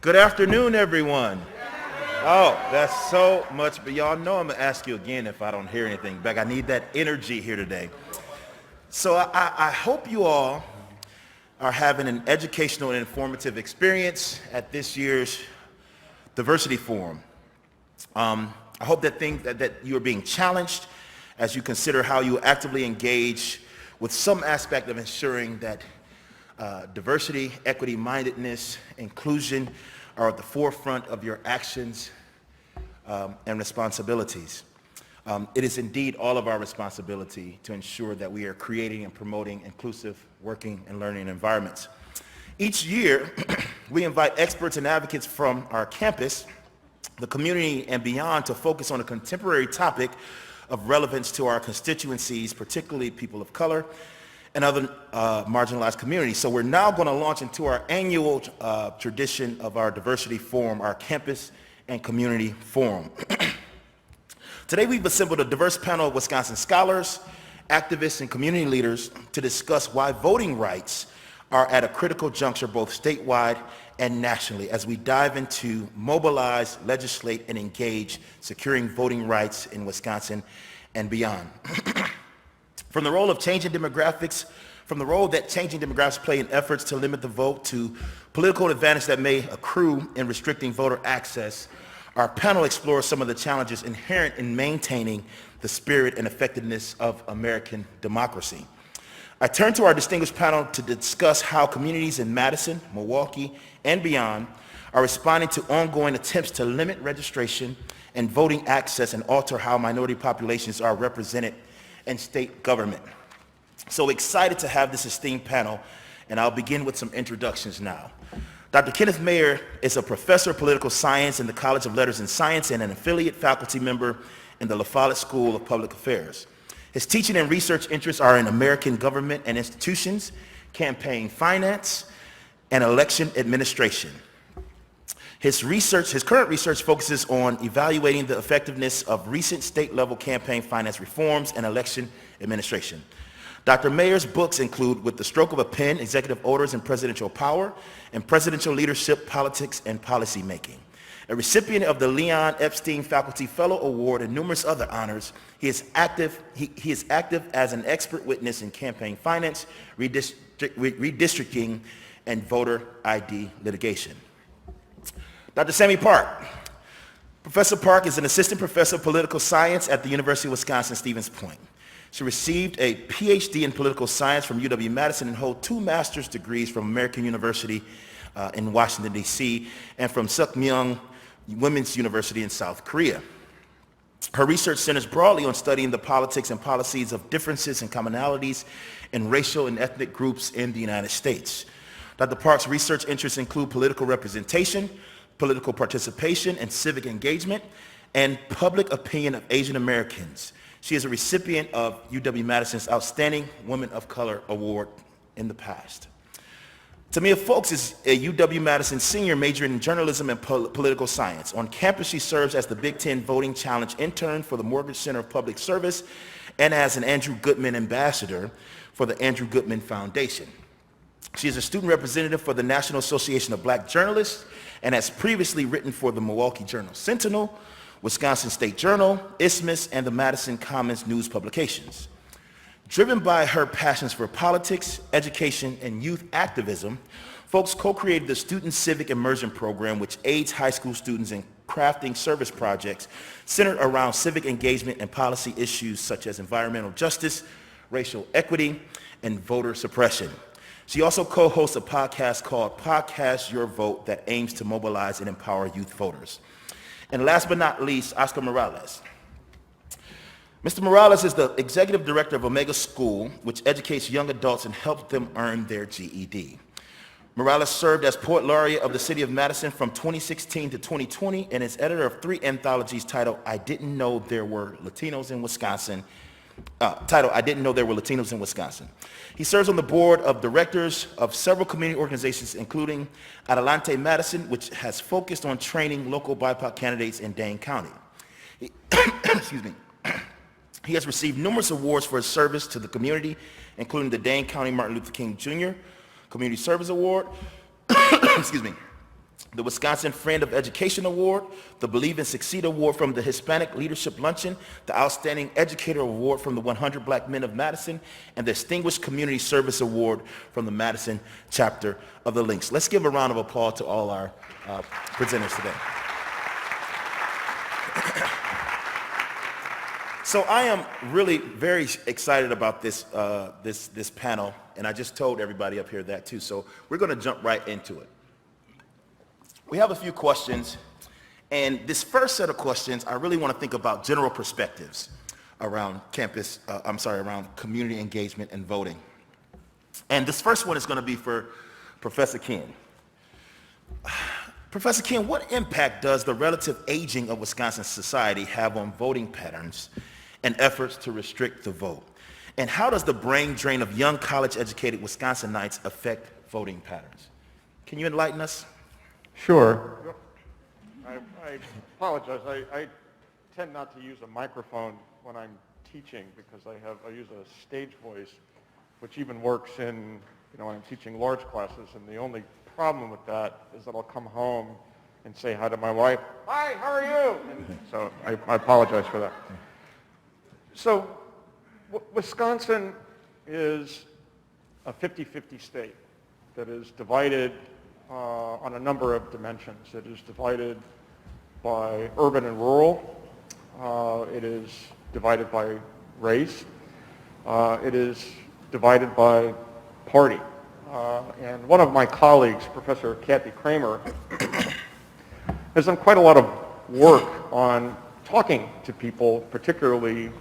Good afternoon, everyone. Oh, that's so much, but y'all know I'm gonna ask you again if I don't hear anything back. I need that energy here today. So I hope you all are having an educational and informative experience at this year's Diversity Forum. I hope that you are being challenged as you consider how you actively engage with some aspect of ensuring that diversity, equity, mindedness, inclusion are at the forefront of your actions and responsibilities. It is indeed all of our responsibility to ensure that we are creating and promoting inclusive working and learning environments. Each year, we invite experts and advocates from our campus, the community, and beyond to focus on a contemporary topic of relevance to our constituencies, particularly people of color and other marginalized communities. So we're now going to launch into our annual tradition of our diversity forum, our campus and community forum. Today we've assembled a diverse panel of Wisconsin scholars, activists, and community leaders to discuss why voting rights are at a critical juncture both statewide and nationally as we dive into mobilize, legislate, and engage securing voting rights in Wisconsin and beyond. From the role that changing demographics play in efforts to limit the vote to political advantage that may accrue in restricting voter access, our panel explores some of the challenges inherent in maintaining the spirit and effectiveness of American democracy. I turn to our distinguished panel to discuss how communities in Madison, Milwaukee, and beyond are responding to ongoing attempts to limit registration and voting access and alter how minority populations are represented in state government. So excited to have this esteemed panel, and I'll begin with some introductions now. Dr. Kenneth Mayer is a professor of political science in the College of Letters and Science and an affiliate faculty member in the La Follette School of Public Affairs. His teaching and research interests are in American government and institutions, campaign finance, and election administration. His current research focuses on evaluating the effectiveness of recent state-level campaign finance reforms and election administration. Dr. Mayer's books include With the Stroke of a Pen, Executive Orders and Presidential Power, and Presidential Leadership, Politics, and Policy Making. A recipient of the Leon Epstein Faculty Fellow Award and numerous other honors, he is active as an expert witness in campaign finance, redistricting, and voter ID litigation. Dr. Sammy Park. Professor Park is an assistant professor of political science at the University of Wisconsin-Stevens Point. She received a Ph.D. in political science from UW-Madison and holds 2 master's degrees from American University in Washington, D.C., and from Sukmyung Women's University in South Korea. Her research centers broadly on studying the politics and policies of differences and commonalities in racial and ethnic groups in the United States. Dr. Park's research interests include political representation, political participation and civic engagement, and public opinion of Asian Americans. She is a recipient of UW-Madison's Outstanding Woman of Color Award in the past. Tamia Folks is a UW-Madison senior majoring in journalism and political science. On campus, she serves as the Big Ten Voting Challenge intern for the Mortgage Center of Public Service and as an Andrew Goodman ambassador for the Andrew Goodman Foundation. She is a student representative for the National Association of Black Journalists and has previously written for the Milwaukee Journal-Sentinel, Wisconsin State Journal, Isthmus, and the Madison Commons news publications. Driven by her passions for politics, education, and youth activism, Folks co-created the Student Civic Immersion Program, which aids high school students in crafting service projects centered around civic engagement and policy issues such as environmental justice, racial equity, and voter suppression. She also co-hosts a podcast called Podcast Your Vote that aims to mobilize and empower youth voters. And last but not least, Oscar Morales. Mr. Morales is the executive director of Omega School, which educates young adults and helps them earn their GED. Morales served as poet laureate of the city of Madison from 2016 to 2020 and is editor of 3 anthologies titled I Didn't Know There Were Latinos in Wisconsin. He serves on the board of directors of several community organizations, including Adelante Madison, which has focused on training local BIPOC candidates in Dane County. Excuse me. He has received numerous awards for his service to the community, including the Dane County Martin Luther King Jr. Community Service Award, excuse me, the Wisconsin Friend of Education Award, the Believe and Succeed Award from the Hispanic Leadership Luncheon, the Outstanding Educator Award from the 100 Black Men of Madison, and the Distinguished Community Service Award from the Madison chapter of the Lynx. Let's give a round of applause to all our presenters today. So I am really very excited about this panel, and I just told everybody up here that too, so we're going to jump right into it. We have a few questions, and this first set of questions, I really want to think about general perspectives around around community engagement and voting. And this first one is going to be for Professor Ken. Professor Ken, what impact does the relative aging of Wisconsin society have on voting patterns and efforts to restrict the vote? And how does the brain drain of young college-educated Wisconsinites affect voting patterns? Can you enlighten us? Sure. I apologize. I tend not to use a microphone when I'm teaching because I use a stage voice, which even works in, when I'm teaching large classes, and the only problem with that is that I'll come home and say hi to my wife. Hi, how are you? And so I apologize for that. So Wisconsin is a 50-50 state that is divided on a number of dimensions. It is divided by urban and rural. It is divided by race. It is divided by party. And one of my colleagues, Professor Kathy Kramer, has done quite a lot of work on talking to people, particularly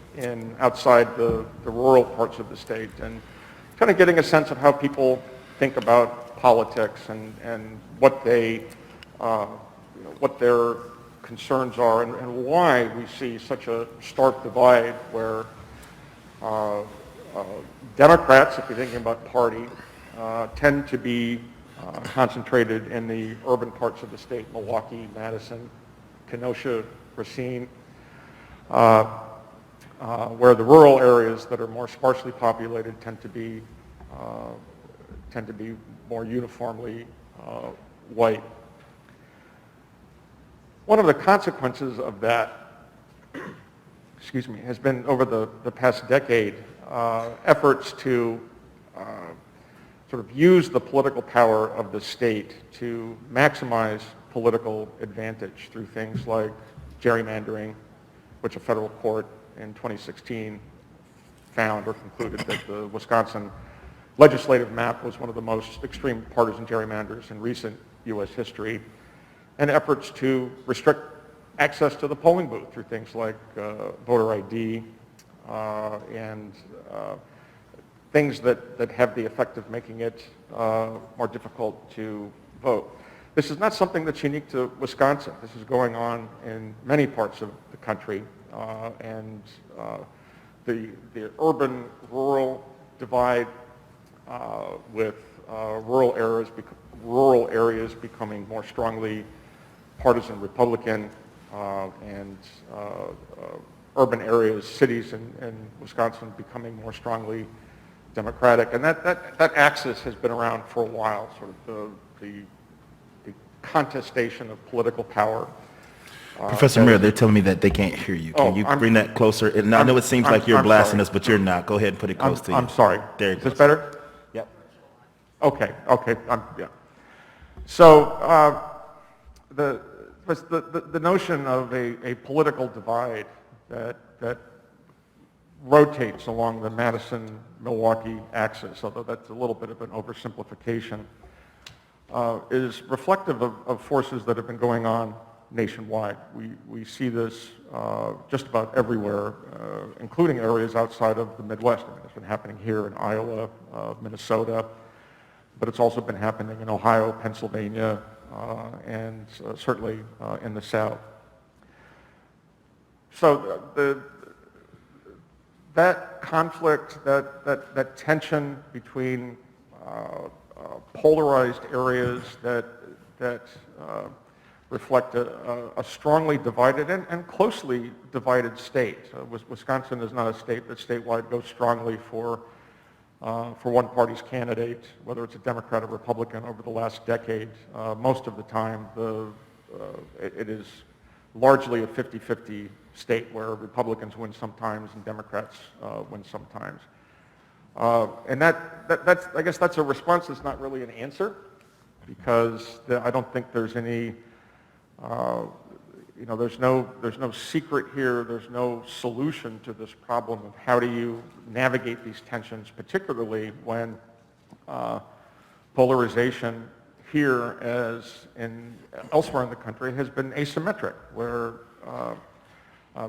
outside the rural parts of the state, and kind of getting a sense of how people think about politics and what what their concerns are, and why we see such a stark divide where Democrats, if you're thinking about party, tend to be concentrated in the urban parts of the state: Milwaukee, Madison, Kenosha, Racine, where the rural areas that are more sparsely populated tend to be more uniformly white. One of the consequences of that, has been over the past decade, efforts to sort of use the political power of the state to maximize political advantage through things like gerrymandering, which a federal court in 2016 found or concluded that the Wisconsin legislative map was one of the most extreme partisan gerrymanders in recent U.S. history, and efforts to restrict access to the polling booth through things like voter ID and things that have the effect of making it more difficult to vote. This is not something that's unique to Wisconsin. This is going on in many parts of the country, and the urban-rural divide with rural areas becoming more strongly partisan Republican, and urban areas, cities in Wisconsin becoming more strongly Democratic. And that axis has been around for a while, sort of the contestation of political power. Professor Muir, they're telling me that they can't hear you. Can you bring that closer? And I know it seems like you're blasting us, but you're not. Go ahead and put it close to you. I'm sorry. There you go. Is go. this better? Yep. Okay. Yeah. So the notion of a political divide that rotates along the Madison-Milwaukee axis, although that's a little bit of an oversimplification, is reflective of forces that have been going on nationwide. We see this just about everywhere, including areas outside of the Midwest. I mean, it's been happening here in Iowa, Minnesota, but it's also been happening in Ohio, Pennsylvania, and certainly in the South. So that conflict, that tension between polarized areas that reflect a strongly divided and closely divided state. Wisconsin is not a state that statewide goes strongly for for one party's candidate, whether it's a Democrat or Republican, over the last decade. Most of the time, it is largely a 50-50 state where Republicans win sometimes and Democrats win sometimes. And that's, I guess that's a response that's not really an answer, because I don't think there's any, there's no secret here, there's no solution to this problem of how do you navigate these tensions, particularly when polarization here, as elsewhere in the country, has been asymmetric, where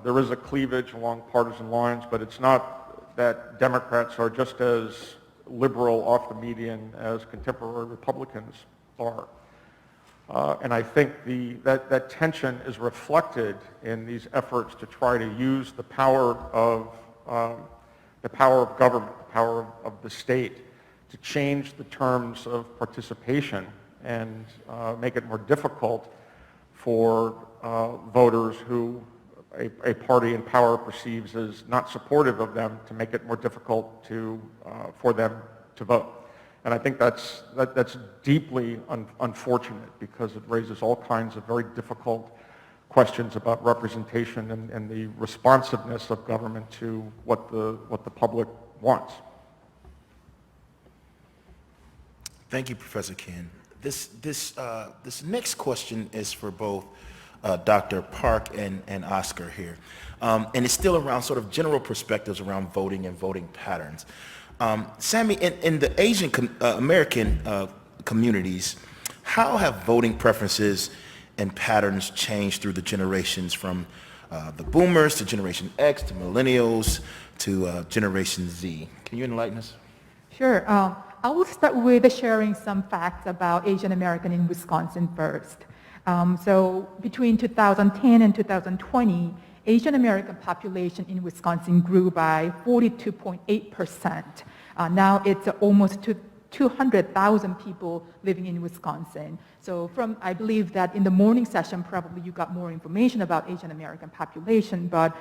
there is a cleavage along partisan lines, but it's not that Democrats are just as liberal off the median as contemporary Republicans are. And I think that tension is reflected in these efforts to try to use the power of government, the power of the state, to change the terms of participation and make it more difficult for voters who a party in power perceives as not supportive of them, to make it more difficult for them to vote. And I think that's deeply unfortunate, because it raises all kinds of very difficult questions about representation and the responsiveness of government to what the public wants. Thank you, Professor Ken. This next question is for both Dr. Park and Oscar here. And it's still around sort of general perspectives around voting and voting patterns. Sammy, in the Asian American communities, how have voting preferences and patterns changed through the generations, from the boomers to Generation X to millennials to Generation Z? Can you enlighten us? Sure. I will start with sharing some facts about Asian American in Wisconsin first. So between 2010 and 2020, Asian American population in Wisconsin grew by 42.8%. Now it's almost 200,000 people living in Wisconsin. So I believe that in the morning session, probably you got more information about Asian American population, but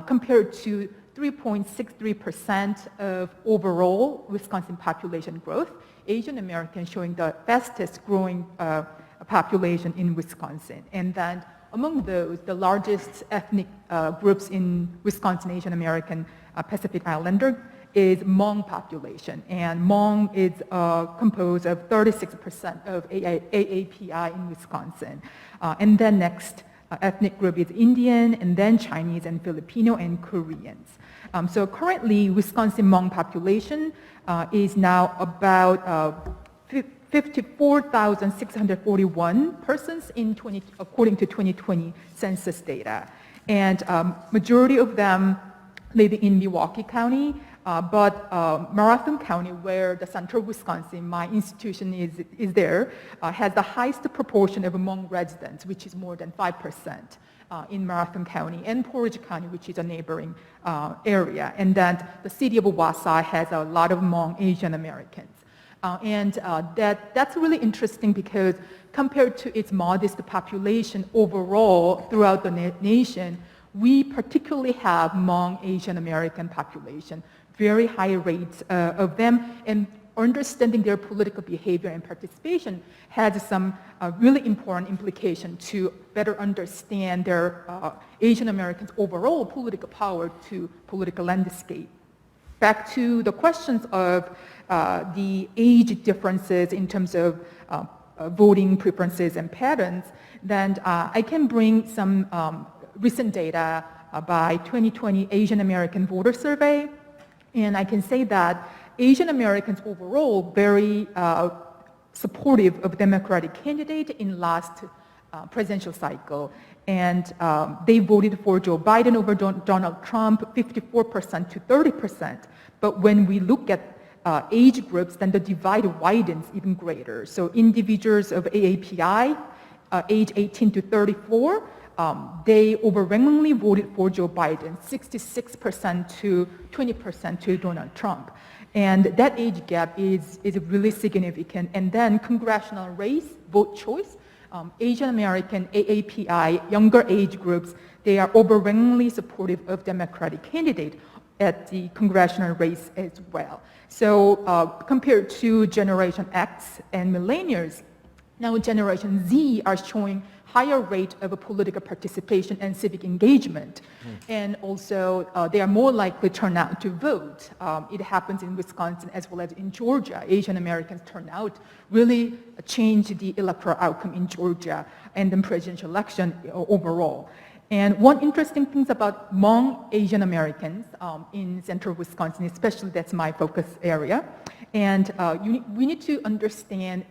compared to 3.63% of overall Wisconsin population growth, Asian American showing the fastest growing population in Wisconsin. And then among those, the largest ethnic groups in Wisconsin, Asian American Pacific Islander, is Hmong population. And Hmong is composed of 36% of AAPI in Wisconsin. And then next ethnic group is Indian, and then Chinese and Filipino and Koreans. So currently, Wisconsin Hmong population is now about 54,641 persons according to 2020 census data. And majority of them live in Milwaukee County, but Marathon County, where the central Wisconsin, my institution is there, has the highest proportion of Hmong residents, which is more than 5%. In Marathon County, and Portage County, which is a neighboring area. And then the city of Wausau has a lot of Hmong Asian Americans. And that's really interesting, because compared to its modest population overall throughout the nation, we particularly have Hmong Asian American population, very high rates of them, and understanding their political behavior and participation has some really important implication to better understand their Asian Americans' overall political power to political landscape. Back to the questions of the age differences in terms of voting preferences and patterns, then I can bring some recent data by 2020 Asian American Voter Survey, and I can say that Asian Americans overall very supportive of Democratic candidate in last presidential cycle. And they voted for Joe Biden over Donald Trump, 54% to 30%. But when we look at age groups, then the divide widens even greater. So individuals of AAPI, age 18 to 34, they overwhelmingly voted for Joe Biden, 66% to 20% to Donald Trump. And that age gap is really significant. And then congressional race, vote choice, Asian American, AAPI, younger age groups, they are overwhelmingly supportive of Democratic candidate. at the congressional race as well. So compared to Generation X and millennials, now Generation Z are showing higher rate of political participation and civic engagement. And also, they are more likely to turn out to vote. It happens in Wisconsin as well as in Georgia. Asian Americans turn out really changed the electoral outcome in Georgia and the presidential election overall. And one interesting thing about among Asian Americans in central Wisconsin, especially that's my focus area, and we need to understand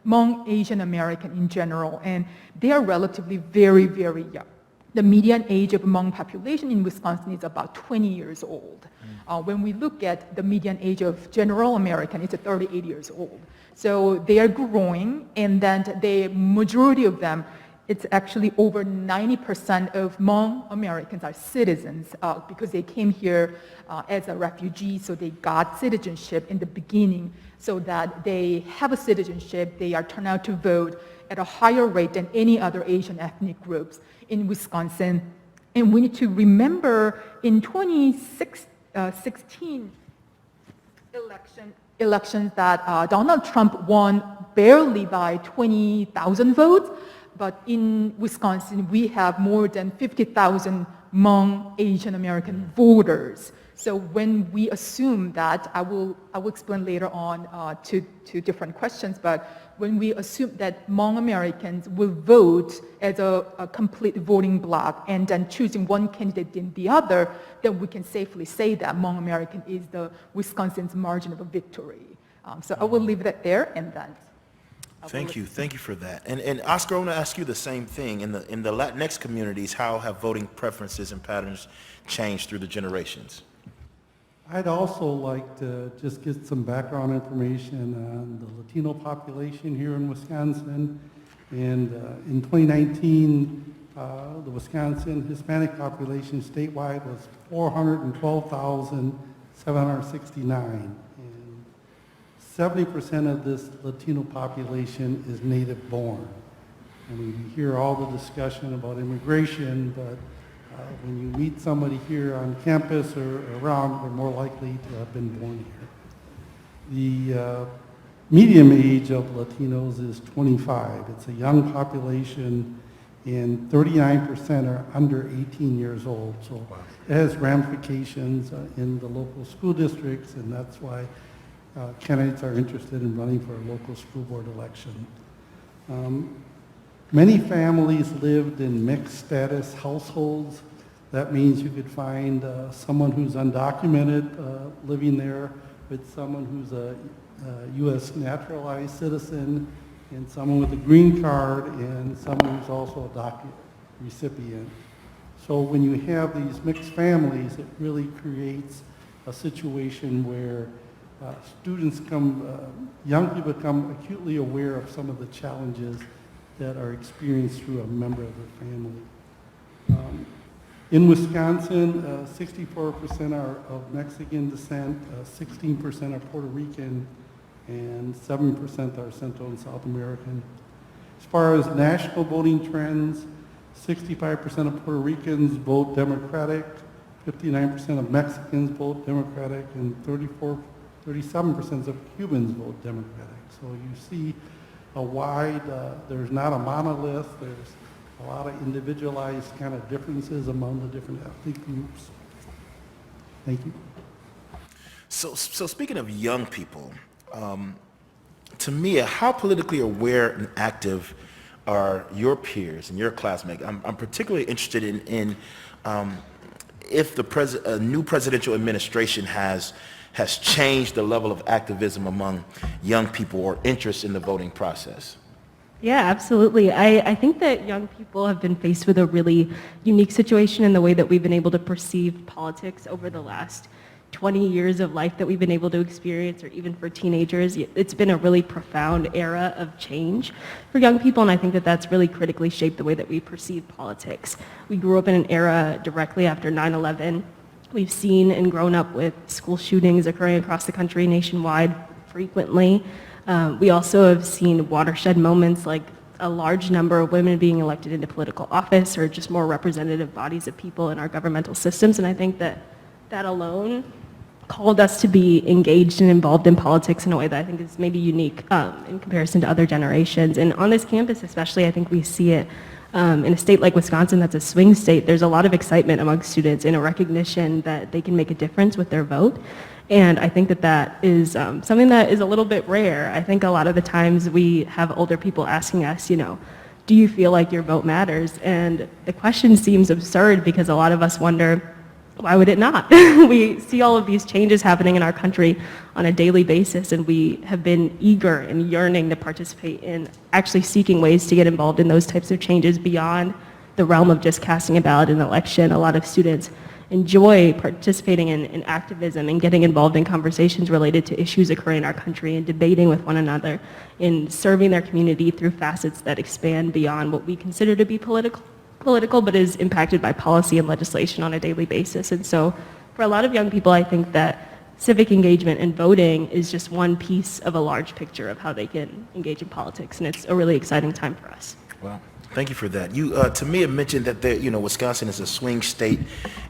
among Asian American in general, and they are relatively very, very young. The median age of Hmong population in Wisconsin is about 20 years old. When we look at the median age of general American, it's 38 years old. So they are growing, and then the majority of them, it's actually over 90% of Hmong Americans are citizens because they came here as a refugee, so they got citizenship in the beginning so that they have a citizenship, they are turned out to vote at a higher rate than any other Asian ethnic groups in Wisconsin. And we need to remember in 2016 elections that Donald Trump won barely by 20,000 votes. But in Wisconsin, we have more than 50,000 Hmong Asian American voters. So when we assume that, I will explain later on to different questions, but when we assume that Hmong Americans will vote as a complete voting bloc and then choosing one candidate than the other, then we can safely say that Hmong American is the Wisconsin's margin of victory. So I will leave that there and then. Thank you for that. And Oscar, I want to ask you the same thing. In the Latinx communities, how have voting preferences and patterns changed through the generations? I'd also like to just get some background information on the Latino population here in Wisconsin. And in 2019, the Wisconsin Hispanic population statewide was 412,769. 70% of this Latino population is native born. I mean, you hear all the discussion about immigration, but when you meet somebody here on campus or around, they're more likely to have been born here. The median age of Latinos is 25. It's a young population, and 39% are under 18 years old. So it has ramifications in the local school districts, and that's why candidates are interested in running for a local school board election. Many families lived in mixed status households. That means you could find someone who's undocumented living there with someone who's a U.S. naturalized citizen and someone with a green card and someone who's also a DACA recipient. So when you have these mixed families, it really creates a situation where young people become acutely aware of some of the challenges that are experienced through a member of their family. In Wisconsin, 64% are of Mexican descent, 16% are Puerto Rican, and 7% are Central and South American. As far as national voting trends, 65% of Puerto Ricans vote Democratic, 59% of Mexicans vote Democratic, and 37% of Cubans vote Democratic. So you see a wide, there's not a monolith, there's a lot of individualized kind of differences among the different ethnic groups. Thank you. So speaking of young people, to me, how politically aware and active are your peers and your classmates? I'm particularly interested in if a new presidential administration has changed the level of activism among young people or interest in the voting process. Yeah, absolutely. I think that young people have been faced with a really unique situation in the way that we've been able to perceive politics over the last 20 years of life that we've been able to experience, or even for teenagers. It's been a really profound era of change for young people, and I think that that's really critically shaped the way that we perceive politics. We grew up in an era directly after 9/11. We've seen and grown up with school shootings occurring across the country nationwide frequently. We also have seen watershed moments like a large number of women being elected into political office or just more representative bodies of people in our governmental systems. And I think that that alone called us to be engaged and involved in politics in a way that I think is maybe unique in comparison to other generations. And on this campus especially, I think we see it in a state like Wisconsin that's a swing state. There's a lot of excitement among students in a recognition that they can make a difference with their vote. And I think that that is something that is a little bit rare. I think a lot of the times we have older people asking us, you know, do you feel like your vote matters? And the question seems absurd because a lot of us wonder, why would it not? We see all of these changes happening in our country on a daily basis, and we have been eager and yearning to participate in actually seeking ways to get involved in those types of changes beyond the realm of just casting a ballot in an election. A lot of students enjoy participating in activism and getting involved in conversations related to issues occurring in our country and debating with one another, in serving their community through facets that expand beyond what we consider to be political, but is impacted by policy and legislation on a daily basis. And so for a lot of young people, I think that civic engagement and voting is just one piece of a large picture of how they can engage in politics, and it's a really exciting time for us. Well, thank you for that. You, to me, have mentioned that Wisconsin is a swing state,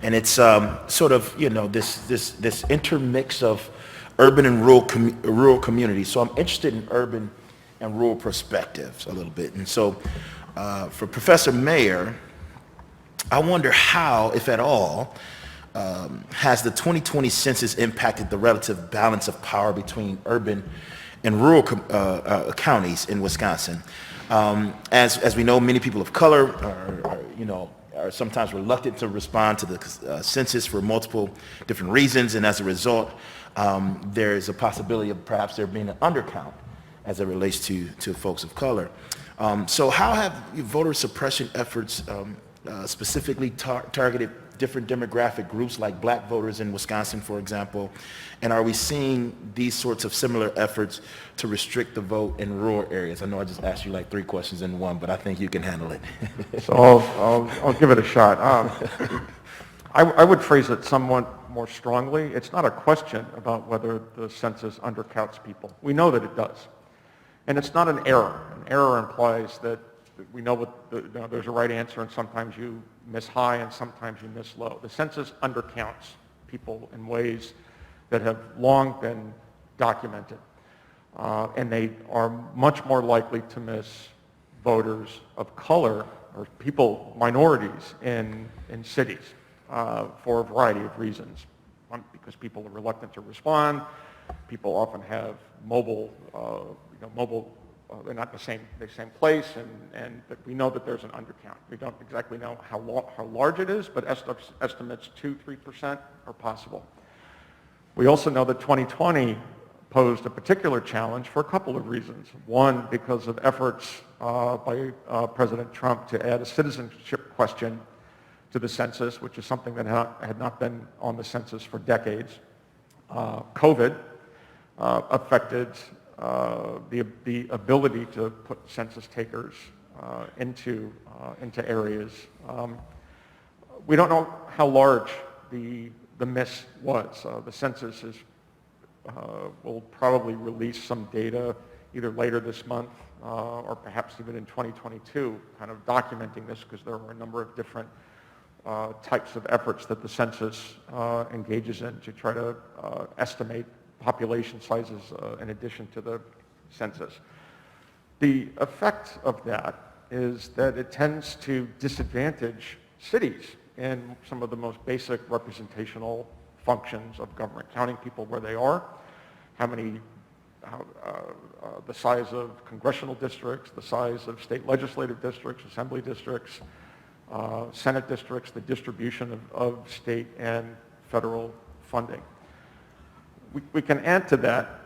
and it's sort of, this intermix of urban and rural communities. So I'm interested in urban and rural perspectives a little bit. And so for Professor Mayer, I wonder how, if at all, has the 2020 census impacted the relative balance of power between urban and rural counties in Wisconsin? As we know, many people of color are sometimes reluctant to respond to the census for multiple different reasons, and as a result, there is a possibility of perhaps there being an undercount as it relates to folks of color. So how have voter suppression efforts specifically targeted different demographic groups like black voters in Wisconsin, for example? And are we seeing these sorts of similar efforts to restrict the vote in rural areas? I know I just asked you like 3 questions in one, but I think you can handle it. So I'll give it a shot. I would phrase it somewhat more strongly. It's not a question about whether the census undercounts people. We know that it does. And it's not an error. An error implies that we know there's a right answer, and sometimes you miss high and sometimes you miss low. The census undercounts people in ways that have long been documented. And they are much more likely to miss voters of color or minorities in cities for a variety of reasons. One, because people are reluctant to respond. People often have they're not the same place, but we know that there's an undercount. We don't exactly know how large it is, but estimates 2-3% are possible. We also know that 2020 posed a particular challenge for a couple of reasons. One, because of efforts by President Trump to add a citizenship question to the census, which is something that had not been on the census for decades. COVID affected the ability to put census takers into areas. We don't know how large the miss was. The census will probably release some data either later this month or perhaps even in 2022, kind of documenting this, because there are a number of different types of efforts that the census engages in to try to estimate population sizes in addition to the census. The effect of that is that it tends to disadvantage cities in some of the most basic representational functions of government, counting people where they are, the size of congressional districts, the size of state legislative districts, assembly districts, Senate districts, the distribution of state and federal funding. We can add to that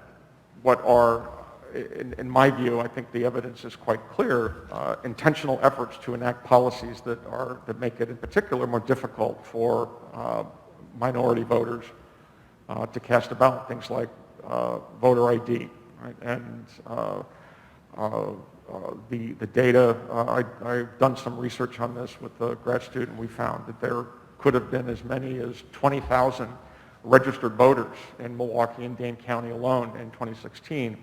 what are, in my view, I think the evidence is quite clear, intentional efforts to enact policies that make it in particular more difficult for minority voters to cast a ballot, things like voter ID, right? And the data, I've done some research on this with a grad student. We found that there could have been as many as 20,000 registered voters in Milwaukee and Dane County alone in 2016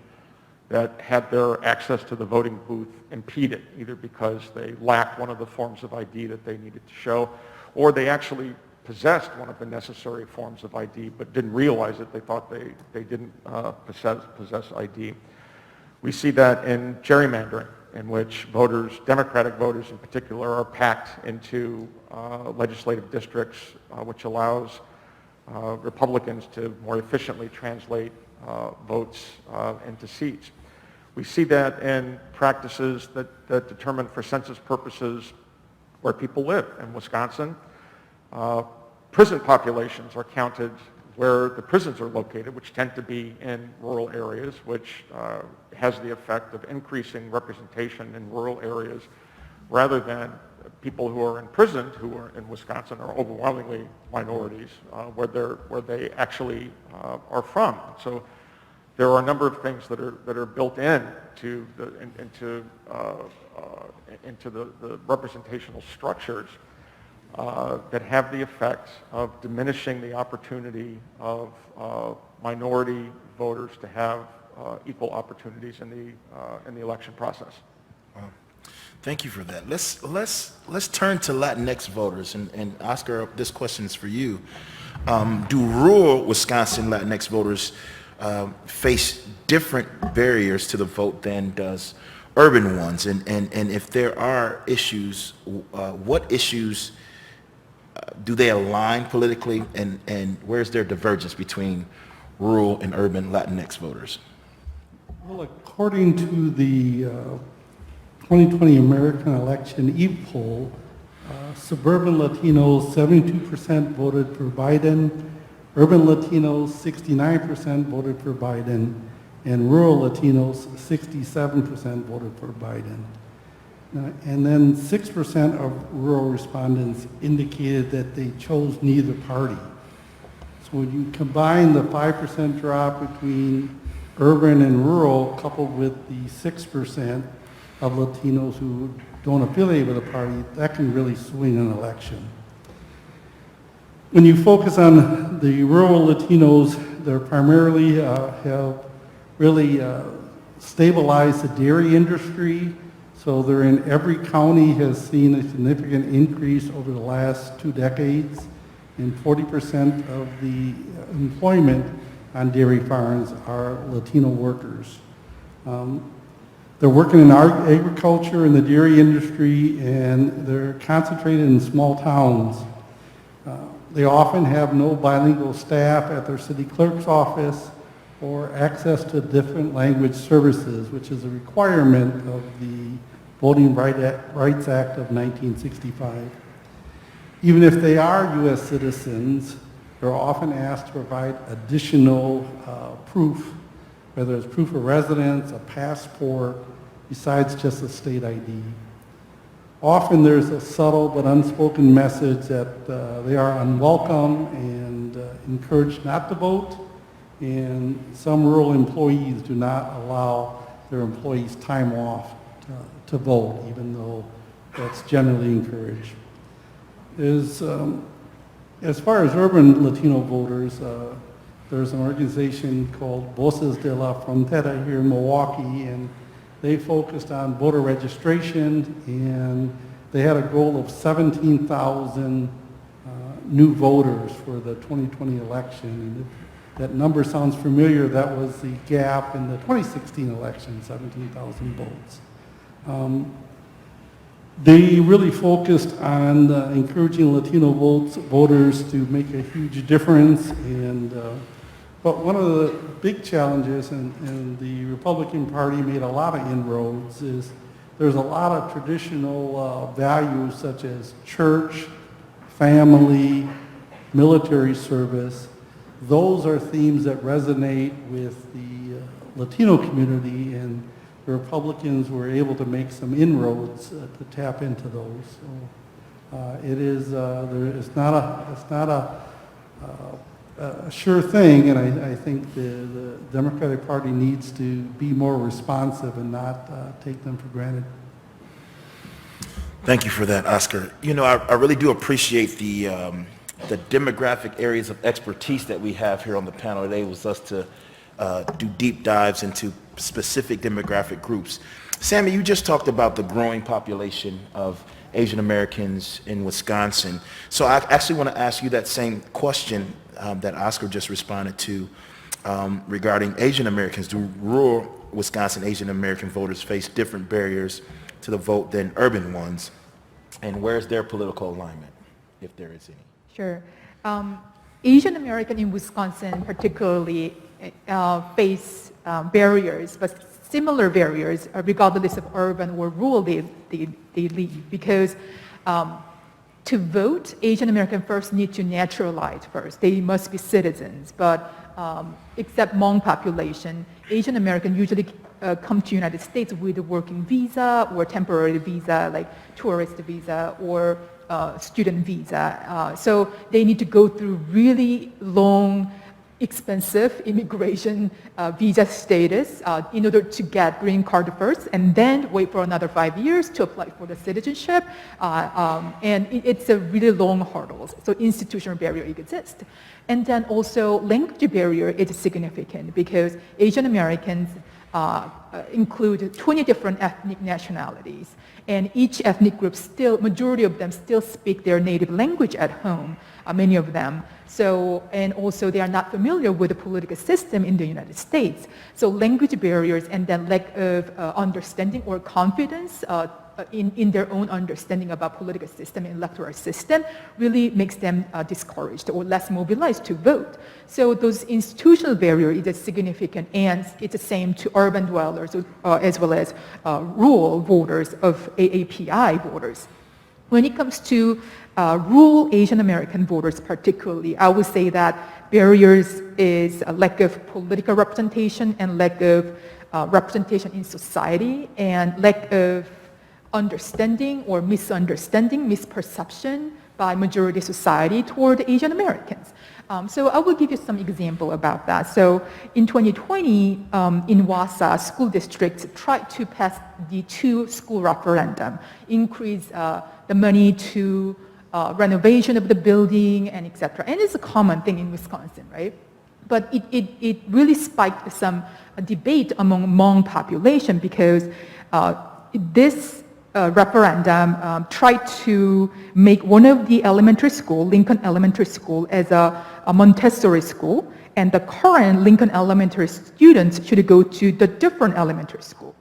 that had their access to the voting booth impeded, either because they lacked one of the forms of ID that they needed to show, or they actually possessed one of the necessary forms of ID but didn't realize it. They thought they didn't possess ID. We see that in gerrymandering, in which voters, Democratic voters in particular, are packed into legislative districts, which allows Republicans to more efficiently translate votes into seats. We see that in practices that determine for census purposes where people live. In Wisconsin, prison populations are counted where the prisons are located, which tend to be in rural areas, which has the effect of increasing representation in rural areas rather than people who are imprisoned, who are in Wisconsin, are overwhelmingly minorities where they actually are from. So there are a number of things that are built into the representational structures that have the effect of diminishing the opportunity of minority voters to have equal opportunities in the election process. Wow. Thank you for that. Let's turn to Latinx voters, and Oscar, this question is for you. Do rural Wisconsin Latinx voters face different barriers to the vote than does urban ones? And if there are issues, what issues do they align politically, and where's their divergence between rural and urban Latinx voters? Well, according to the 2020 American Election e-poll, suburban Latinos, 72% voted for Biden, urban Latinos, 69% voted for Biden, and rural Latinos, 67% voted for Biden. And then 6% of rural respondents indicated that they chose neither party. So when you combine the 5% drop between urban and rural, coupled with the 6% of Latinos who don't affiliate with a party, that can really swing an election. When you focus on the rural Latinos, they primarily have really stabilized the dairy industry. So they're in every county has seen a significant increase over the last 2 decades, and 40% of the employment on dairy farms are Latino workers. They're working in agriculture and the dairy industry, and they're concentrated in small towns. They often have no bilingual staff at their city clerk's office or access to different language services, which is a requirement of the Voting Rights Act of 1965. Even if they are U.S. citizens, they're often asked to provide additional proof, whether it's proof of residence, a passport, besides just a state ID. Often there's a subtle but unspoken message that they are unwelcome and encouraged not to vote, and some rural employees do not allow their employees time off to vote, even though that's generally encouraged. As far as urban Latino voters, there's an organization called Voces de la Frontera here in Milwaukee, and they focused on voter registration, and they had a goal of 17,000 new voters for the 2020 election. And if that number sounds familiar, that was the gap in the 2016 election, 17,000 votes. They really focused on encouraging Latino voters to make a huge difference, but one of the big challenges, and the Republican Party made a lot of inroads, is there's a lot of traditional values such as church, family, military service. Those are themes that resonate with the Latino community, and the Republicans were able to make some inroads to tap into those. So it's not a sure thing, and I think the Democratic Party needs to be more responsive and not take them for granted. Thank you for that, Oscar. You know, I really do appreciate the demographic areas of expertise that we have here on the panel. It enables us to do deep dives into specific demographic groups. Sammy, you just talked about the growing population of Asian Americans in Wisconsin. So I actually want to ask you that same question that Oscar just responded to regarding Asian Americans. Do rural Wisconsin Asian American voters face different barriers to the vote than urban ones? And where's their political alignment, if there is any? Sure. Asian American in Wisconsin particularly face barriers, but similar barriers regardless of urban or rural they live, because to vote, Asian American first need to naturalize first. They must be citizens, but except Hmong population, Asian American usually come to United States with a working visa or temporary visa, like tourist visa or student visa. So they need to go through really long, expensive immigration visa status in order to get green card first, and then wait for another 5 years to apply for the citizenship. And it's a really long hurdle. So institutional barrier exists. And then also language barrier is significant because Asian Americans include 20 different ethnic nationalities, and each ethnic group still, majority of them still speak their native language at home, many of them. So, and also they are not familiar with the political system in the United States. So language barriers and then lack of understanding or confidence in their own understanding about political system and electoral system really makes them discouraged or less mobilized to vote. So those institutional barriers is significant, and it's the same to urban dwellers as well as rural voters of AAPI voters. When it comes to rural Asian American voters particularly, I would say that barriers is a lack of political representation and lack of representation in society and lack of understanding or misunderstanding, misperception by majority society toward Asian Americans. So I will give you some example about that. So in 2020, in Wausau, school districts tried to pass the 2 school referendum, increase the money to renovation of the building and etc. And it's a common thing in Wisconsin, right? But it really spiked some debate among Hmong population because this referendum tried to make one of the elementary school, Lincoln Elementary School, as a Montessori school, and the current Lincoln Elementary students should go to the different elementary school.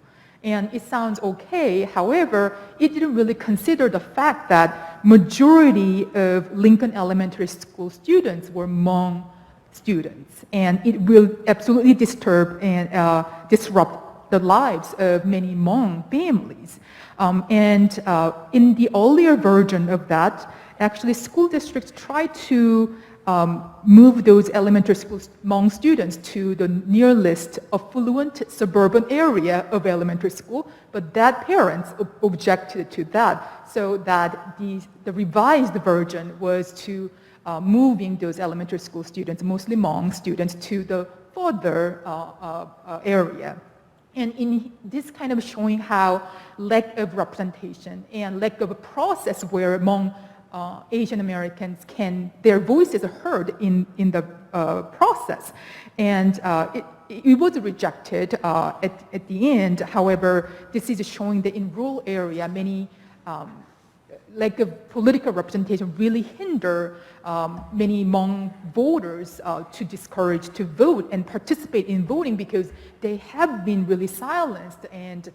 And it sounds okay, however, it didn't really consider the fact that majority of Lincoln Elementary School students were Hmong students, and it will absolutely disturb and disrupt the lives of many Hmong families. In the earlier version of that, actually school districts tried to move those elementary school Hmong students to the nearest affluent suburban area of elementary school, but that parents objected to that, so that the revised version was to moving those elementary school students, mostly Hmong students, to the further area. And in this kind of showing how lack of representation and lack of a process where Hmong Asian Americans their voices are heard in the process. And it was rejected at the end. However, this is showing that in rural area, many lack of political representation really hinder many Hmong voters to discourage to vote and participate in voting because they have been really silenced and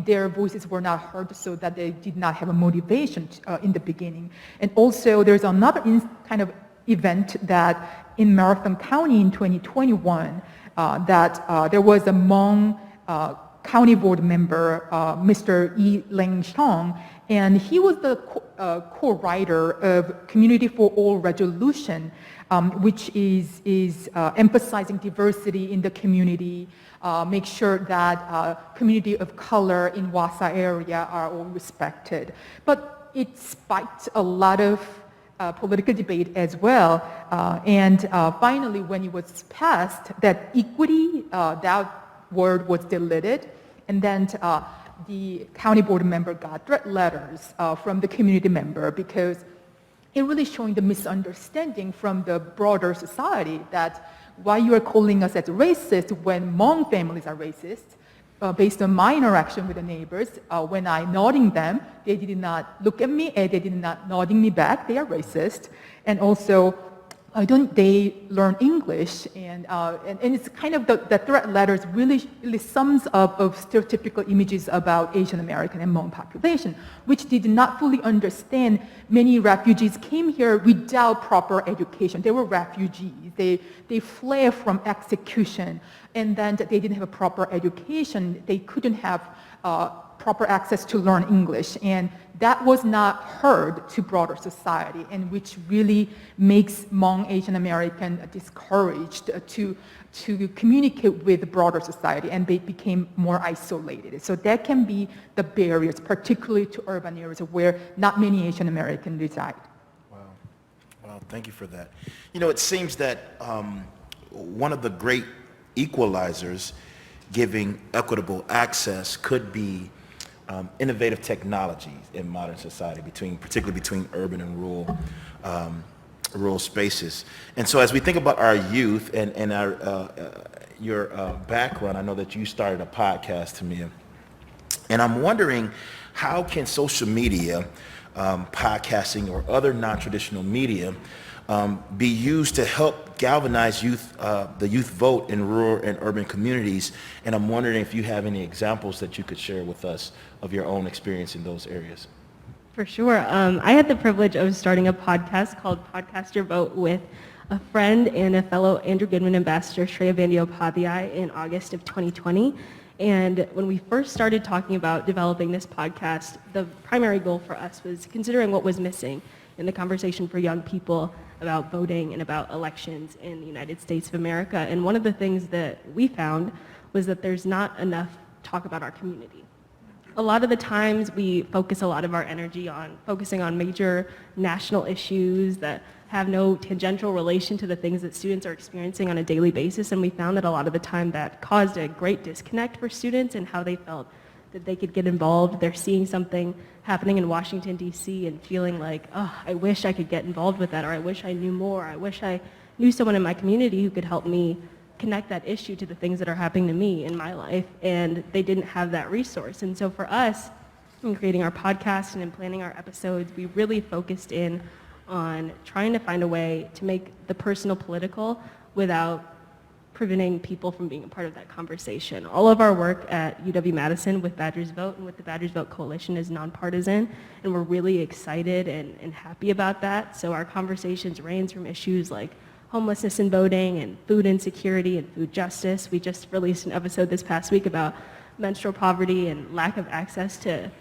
their voices were not heard, so that they did not have a motivation in the beginning. And also there's another kind of event that in Marathon County in 2021 that there was a Hmong county board member, Mr. Yi Leng Shong, and he was the co-writer of Community for All resolution, which is emphasizing diversity in the community, make sure that community of color in Wausau area are all respected. But it spiked a lot of political debate as well. And finally, when it was passed, that equity, that word was deleted, and then the county board member got threat letters from the community member because it really showing the misunderstanding from the broader society that why you are calling us as racist when Hmong families are racist, based on my interaction with the neighbors, when I nodding them, they did not look at me and they did not nodding me back. They are racist. And also, why don't they learn English? And it's kind of the threat letters really sums up of stereotypical images about Asian American and Hmong population, which did not fully understand many refugees came here without proper education. They were refugees. They fled from execution, and then they didn't have a proper education. They couldn't have proper access to learn English, and that was not heard to broader society, and which really makes Hmong Asian American discouraged to communicate with the broader society, and they became more isolated. So that can be the barriers, particularly to urban areas where not many Asian Americans reside. Wow, thank you for that. You know, it seems that one of the great equalizers giving equitable access could be innovative technologies in modern society, particularly between urban and rural spaces. And so as we think about our youth and your background, I know that you started a podcast, Tamia, and I'm wondering how can social media, podcasting or other non-traditional media be used to help galvanize the youth vote in rural and urban communities, and I'm wondering if you have any examples that you could share with us of your own experience in those areas. For sure. I had the privilege of starting a podcast called Podcast Your Vote with a friend and a fellow Andrew Goodman ambassador, Shreya Bandyopadhyay, in August of 2020. And when we first started talking about developing this podcast, the primary goal for us was considering what was missing in the conversation for young people about voting and about elections in the United States of America. And one of the things that we found was that there's not enough talk about our community. A lot of the times we focus a lot of our energy on focusing on major national issues that have no tangential relation to the things that students are experiencing on a daily basis, and we found that a lot of the time that caused a great disconnect for students and how they felt that they could get involved. They're seeing something happening in Washington, D.C. and feeling like, oh, I wish I could get involved with that, or I wish I knew more. I wish I knew someone in my community who could help me connect that issue to the things that are happening to me in my life, and they didn't have that resource. And so for us, in creating our podcast and in planning our episodes, we really focused in on trying to find a way to make the personal political without preventing people from being a part of that conversation. All of our work at UW-Madison with Badgers Vote and with the Badgers Vote Coalition is nonpartisan, and we're really excited and happy about that. So our conversations range from issues like homelessness and voting and food insecurity and food justice. We just released an episode this past week about menstrual poverty and lack of access to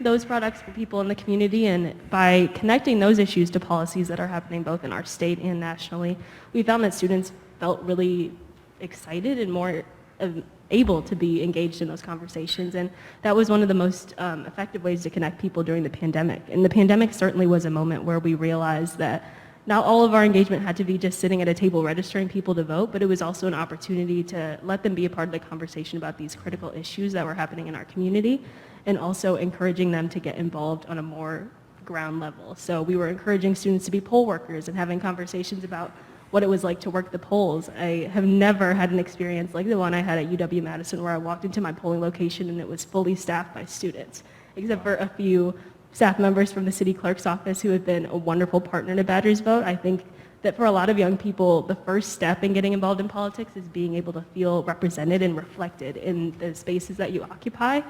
those products for people in the community, and by connecting those issues to policies that are happening both in our state and nationally, we found that students felt really excited and more able to be engaged in those conversations, and that was one of the most effective ways to connect people during the pandemic. And the pandemic certainly was a moment where we realized that not all of our engagement had to be just sitting at a table registering people to vote, but it was also an opportunity to let them be a part of the conversation about these critical issues that were happening in our community, and also encouraging them to get involved on a more ground level. So we were encouraging students to be poll workers and having conversations about what it was like to work the polls. I have never had an experience like the one I had at UW-Madison, where I walked into my polling location and it was fully staffed by students, except for a few staff members from the city clerk's office who have been a wonderful partner to Badgers Vote. I think that for a lot of young people, the first step in getting involved in politics is being able to feel represented and reflected in the spaces that you occupy.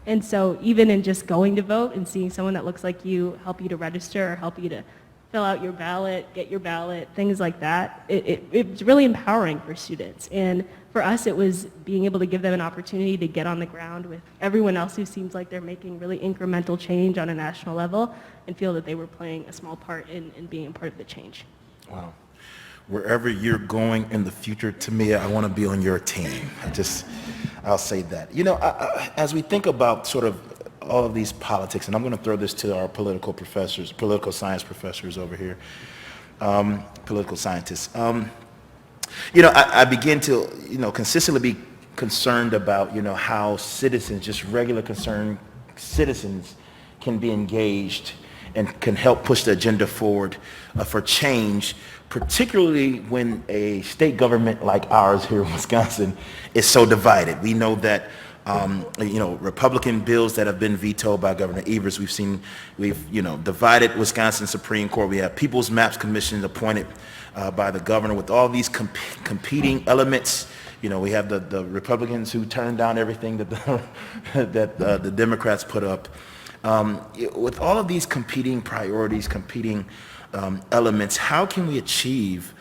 And so even in just going to vote and seeing someone that looks like you help you to register or help you to fill out your ballot, get your ballot, things like that, it's really empowering for students. And for us, it was being able to give them an opportunity to get on the ground with everyone else who seems like they're making really incremental change on a national level and feel that they were playing a small part in being a part of the change. Wow. Wherever you're going in the future, Tamia, I want to be on your team. I'll say that. You know, as we think about sort of all of these politics, and I'm going to throw this to our political science professors over here, political scientists. You know, I begin to, consistently be concerned about, how citizens, just regular concerned citizens, can be engaged and can help push the agenda forward for change, particularly when a state government like ours here in Wisconsin is so divided. We know that Republican bills that have been vetoed by Governor Evers. We've divided Wisconsin Supreme Court. We have People's Maps Commission appointed by the governor with all these competing elements. We have the Republicans who turned down everything that the Democrats put up. With all of these competing priorities, competing elements, how can we achieve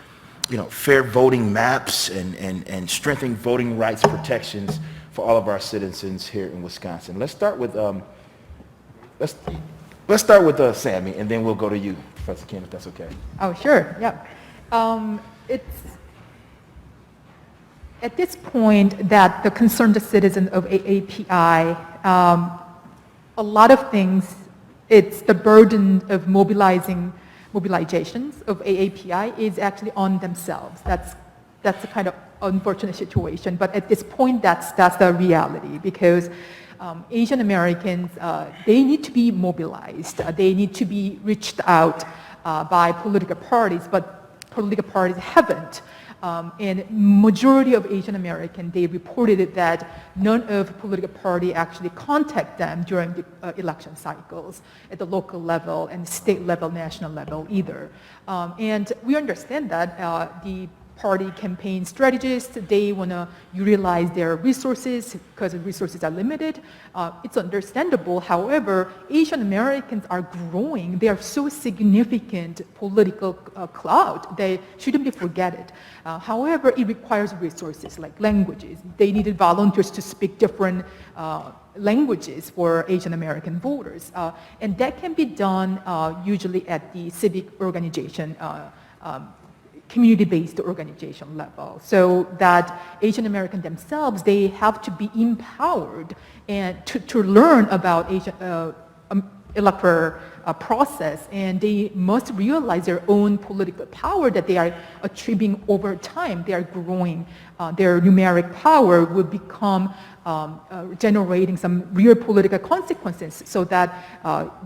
fair voting maps and strengthening voting rights protections for all of our citizens here in Wisconsin? Let's start with Sammy, and then we'll go to you, Professor Ken, if that's okay. Oh, sure. Yeah. It's at this point that the concerned citizen of AAPI, a lot of things, it's the burden of mobilizations of AAPI is actually on themselves. That's a kind of unfortunate situation, but at this point, that's the reality, because Asian Americans, they need to be mobilized. They need to be reached out by political parties, but political parties haven't. And majority of Asian Americans, they reported that none of political party actually contact them during the election cycles at the local level and state level, national level either. And we understand that the party campaign strategists, they want to utilize their resources because the resources are limited. It's understandable. However, Asian Americans are growing. They are so significant political clout. They shouldn't be forgotten. However, it requires resources like languages. They needed volunteers to speak different languages for Asian American voters. And that can be done usually at the civic organization community-based organization level, so that Asian American themselves, they have to be empowered and to learn about Asian electoral process, and they must realize their own political power that they are achieving over time. They are growing. Their numeric power will become generating some real political consequences, so that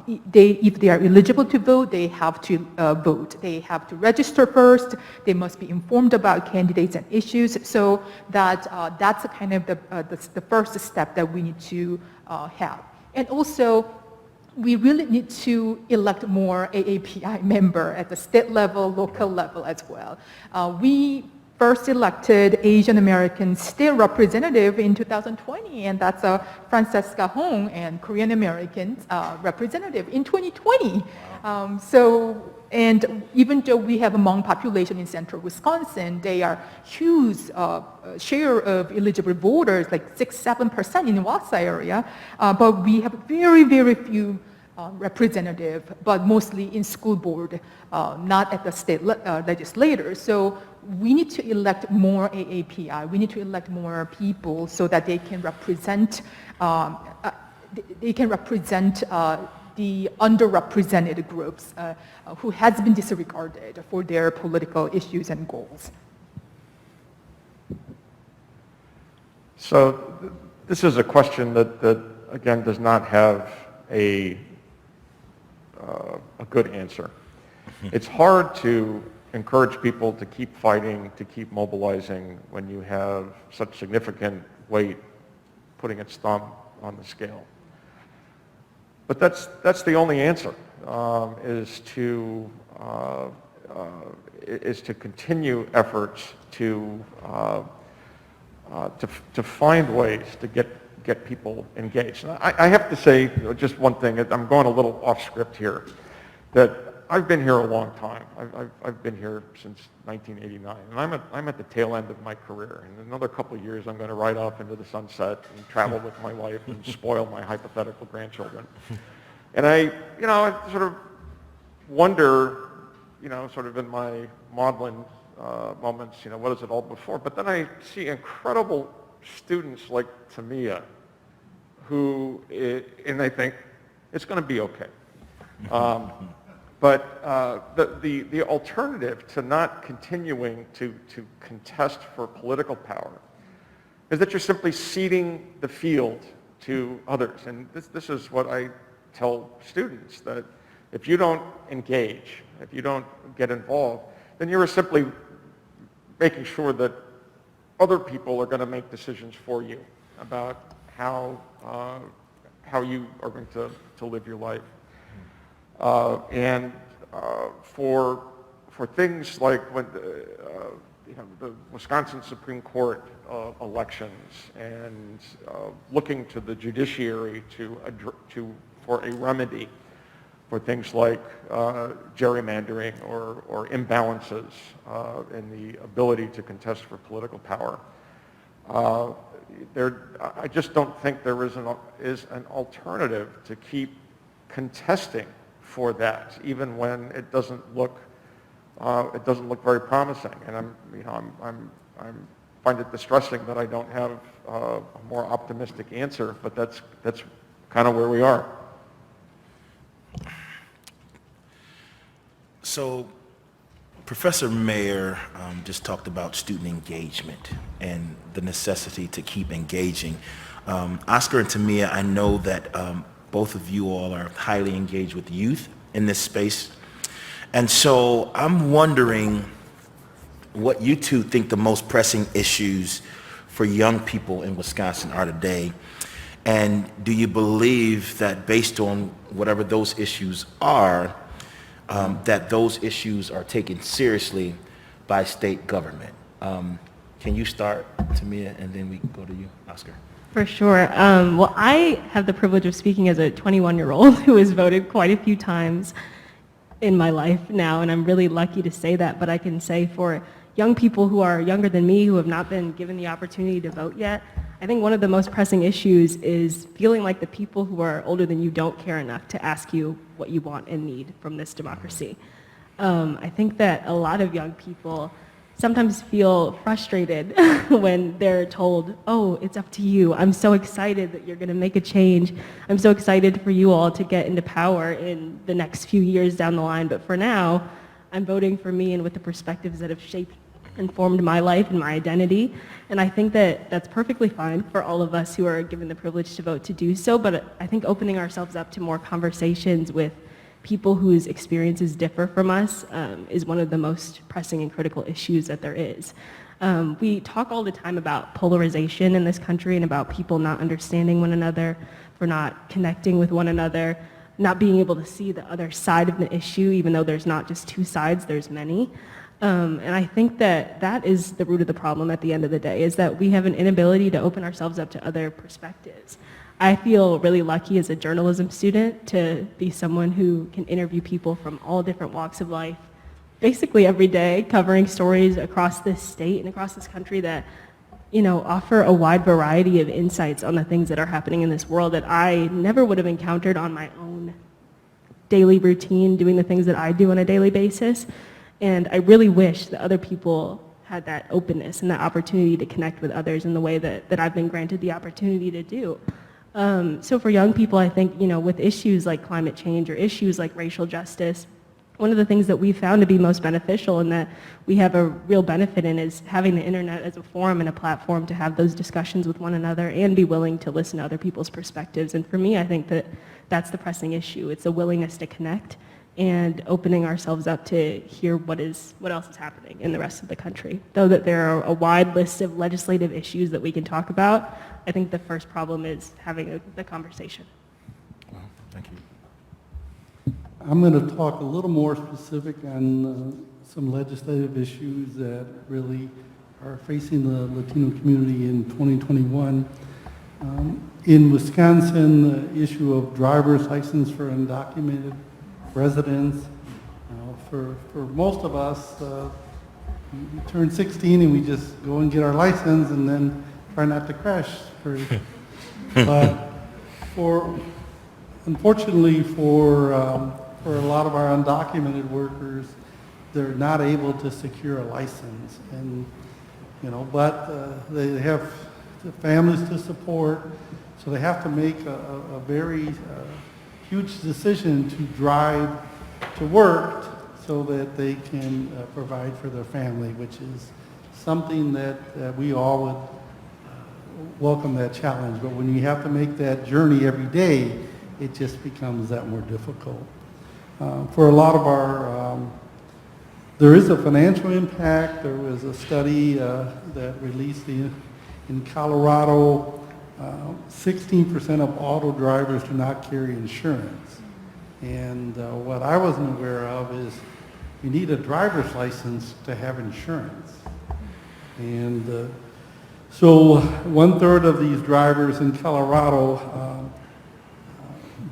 if they are eligible to vote, they have to vote. They have to register first. They must be informed about candidates and issues, so that that's a kind of the first step that we need to have. And also, we really need to elect more AAPI member at the state level, local level as well. We first elected Asian American state representative in 2020, and that's Francesca Hong, and Korean American representative in 2020. And even though we have a Hmong population in central Wisconsin, they are huge share of eligible voters, like 6-7% in Wausau area, but we have very, very few representative, but mostly in school board, not at the state legislators. So we need to elect more AAPI. We need to elect more people so that they can represent the underrepresented groups who has been disregarded for their political issues and goals. So this is a question that again, does not have a good answer. It's hard to encourage people to keep fighting, to keep mobilizing when you have such significant weight putting its thumb on the scale. But that's the only answer, is to continue efforts to find ways to get people engaged. And I have to say just one thing. I'm going a little off script here, that I've been here a long time. I've been here since 1989, and I'm at the tail end of my career. In another couple of years, I'm going to ride off into the sunset and travel with my wife and spoil my hypothetical grandchildren. And I sort of wonder, sort of in my maudlin moments, what is it all before? But then I see incredible students like Tamia, and I think it's going to be okay. But the alternative to not continuing to contest for political power is that you're simply ceding the field to others. And this is what I tell students, that if you don't engage, if you don't get involved, then you're simply making sure that other people are going to make decisions for you about how you are going to live your life. And for things like when the Wisconsin Supreme Court elections and looking to the judiciary for a remedy for things like gerrymandering or imbalances in the ability to contest for political power. I just don't think there is an alternative to keep contesting for that, even when it doesn't look very promising. And I find it distressing that I don't have a more optimistic answer, but that's kind of where we are. So Professor Mayer just talked about student engagement and the necessity to keep engaging. Oscar and Tamia, I know that both of you all are highly engaged with youth in this space. And so I'm wondering what you two think the most pressing issues for young people in Wisconsin are today. And do you believe that based on whatever those issues are, that those issues are taken seriously by state government? Can you start, Tamia, and then we can go to you, Oscar? For sure. Well, I have the privilege of speaking as a 21-year-old who has voted quite a few times in my life now, and I'm really lucky to say that, but I can say for young people who are younger than me, who have not been given the opportunity to vote yet, I think one of the most pressing issues is feeling like the people who are older than you don't care enough to ask you what you want and need from this democracy. I think that a lot of young people sometimes feel frustrated when they're told, oh, it's up to you. I'm so excited that you're going to make a change. I'm so excited for you all to get into power in the next few years down the line. But for now, I'm voting for me and with the perspectives that have shaped and formed my life and my identity. And I think that that's perfectly fine for all of us who are given the privilege to vote to do so. But I think opening ourselves up to more conversations with people whose experiences differ from us is one of the most pressing and critical issues that there is. We talk all the time about polarization in this country and about people not understanding one another, for not connecting with one another, not being able to see the other side of the issue, even though there's not just two sides, there's many. And I think that that is the root of the problem at the end of the day, is that we have an inability to open ourselves up to other perspectives. I feel really lucky as a journalism student to be someone who can interview people from all different walks of life, basically every day, covering stories across this state and across this country that, you know, offer a wide variety of insights on the things that are happening in this world that I never would have encountered on my own daily routine, doing the things that I do on a daily basis. And I really wish that other people had that openness and that opportunity to connect with others in the way that I've been granted the opportunity to do. So for young people, I think, you know, with issues like climate change or issues like racial justice, one of the things that we found to be most beneficial and that we have a real benefit in is having the internet as a forum and a platform to have those discussions with one another and be willing to listen to other people's perspectives. And for me, I think that that's the pressing issue. It's a willingness to connect and opening ourselves up to hear what else is happening in the rest of the country. Though that there are a wide list of legislative issues that we can talk about, I think the first problem is having the conversation. Well, thank you. I'm going to talk a little more specific on some legislative issues that really are facing the Latino community in 2021. In Wisconsin, the issue of driver's license for undocumented residents. For most of us, we turn 16 and we just go and get our license and then try not to crash. But unfortunately for a lot of our undocumented workers, they're not able to secure a license, and but they have families to support, so they have to make a very huge decision to drive to work so that they can provide for their family, which is something that we all would welcome that challenge. But when you have to make that journey every day, it just becomes that more difficult. For a lot of our, there is a financial impact. There was a study that released in Colorado 16% of auto drivers do not carry insurance. And what I wasn't aware of is you need a driver's license to have insurance. And so 1/3 of these drivers in Colorado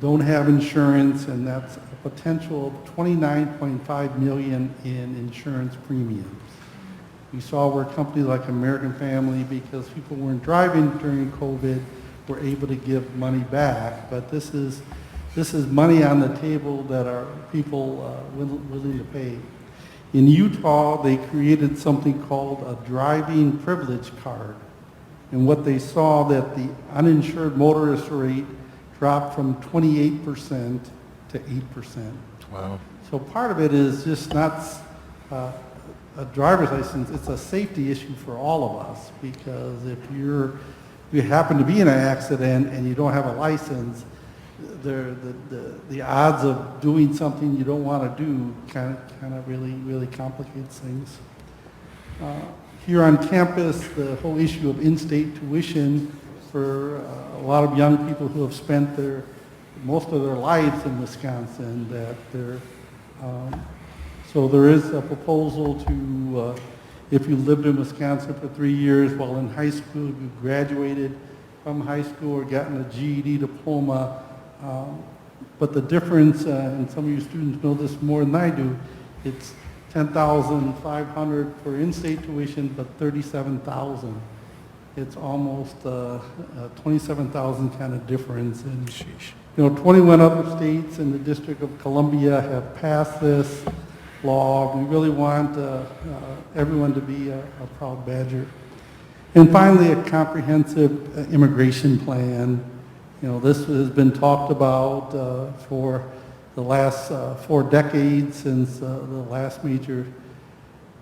don't have insurance, and that's a potential of $29.5 million in insurance premiums. We saw where companies like American Family, because people weren't driving during COVID, were able to give money back. But this is money on the table that are people willing to pay. In Utah, they created something called a driving privilege card. And what they saw that the uninsured motorist rate dropped from 28% to 8%. Wow. So part of it is just not a driver's license, it's a safety issue for all of us, because if you happen to be in an accident and you don't have a license, the odds of doing something you don't want to do kind of really complicates things. Here on campus, the whole issue of in-state tuition for a lot of young people who have spent most of their lives in Wisconsin, so there is a proposal to, if you lived in Wisconsin for 3 years while in high school, if you graduated from high school or gotten a GED diploma, but the difference, and some of you students know this more than I do, it's $10,500 for in-state tuition, but $37,000. It's almost a $27,000 kind of difference. And, 21 other states in the District of Columbia have passed this law. We really want everyone to be a proud Badger. And finally, a comprehensive immigration plan. This has been talked about for the last 4 decades, since the last major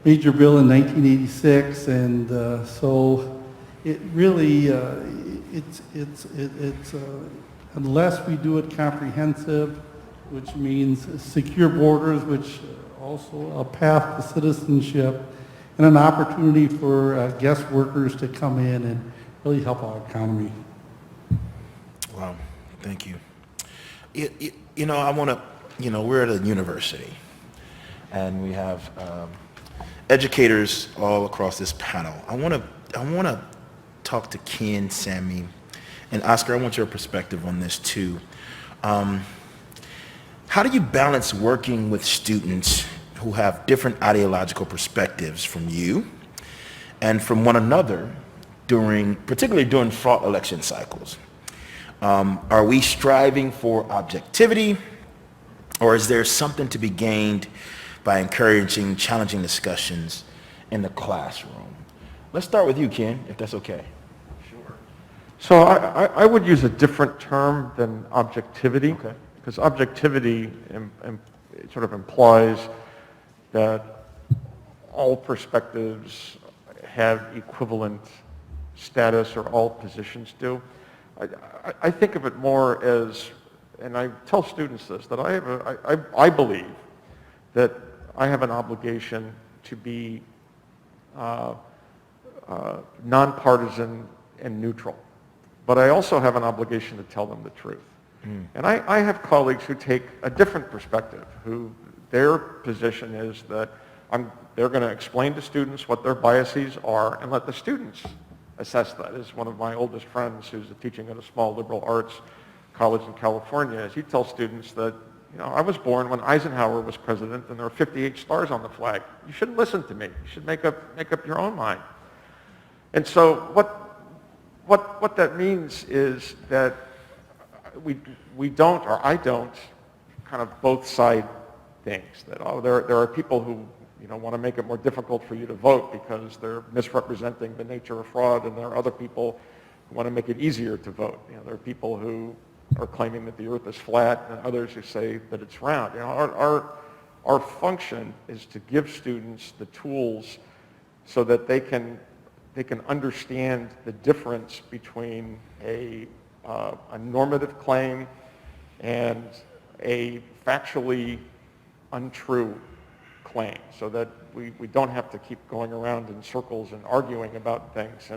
bill in 1986, and so it really unless we do it comprehensive, which means secure borders, which also a path to citizenship, and an opportunity for guest workers to come in and really help our economy. Wow, thank you. I want to, we're at a university, and we have educators all across this panel. I want to talk to Ken, Sammy, and Oscar. I want your perspective on this too. How do you balance working with students who have different ideological perspectives from you and from one another particularly during fraught election cycles? Are we striving for objectivity, or is there something to be gained by encouraging challenging discussions in the classroom? Let's start with you, Ken, if that's okay. Sure. So I would use a different term than objectivity, Okay. because objectivity sort of implies that all perspectives have equivalent status, or all positions do. I think of it more as, and I tell students this, that I believe that I have an obligation to be nonpartisan and neutral, but I also have an obligation to tell them the truth. And I have colleagues who take a different perspective, who their position is that they're going to explain to students what their biases are and let the students assess that. As one of my oldest friends, who's teaching at a small liberal arts college in California, as he tells students that, I was born when Eisenhower was president and there were 58 stars on the flag. You shouldn't listen to me. You should make up your own mind. And so what that means is that we don't, or I don't, kind of both side things. That there are people who want to make it more difficult for you to vote because they're misrepresenting the nature of fraud, and there are other people who want to make it easier to vote. There are people who are claiming that the earth is flat, and others who say that it's round. Our function is to give students the tools so that they can understand the difference between a normative claim and a factually untrue claim, so that we don't have to keep going around in circles and arguing about things.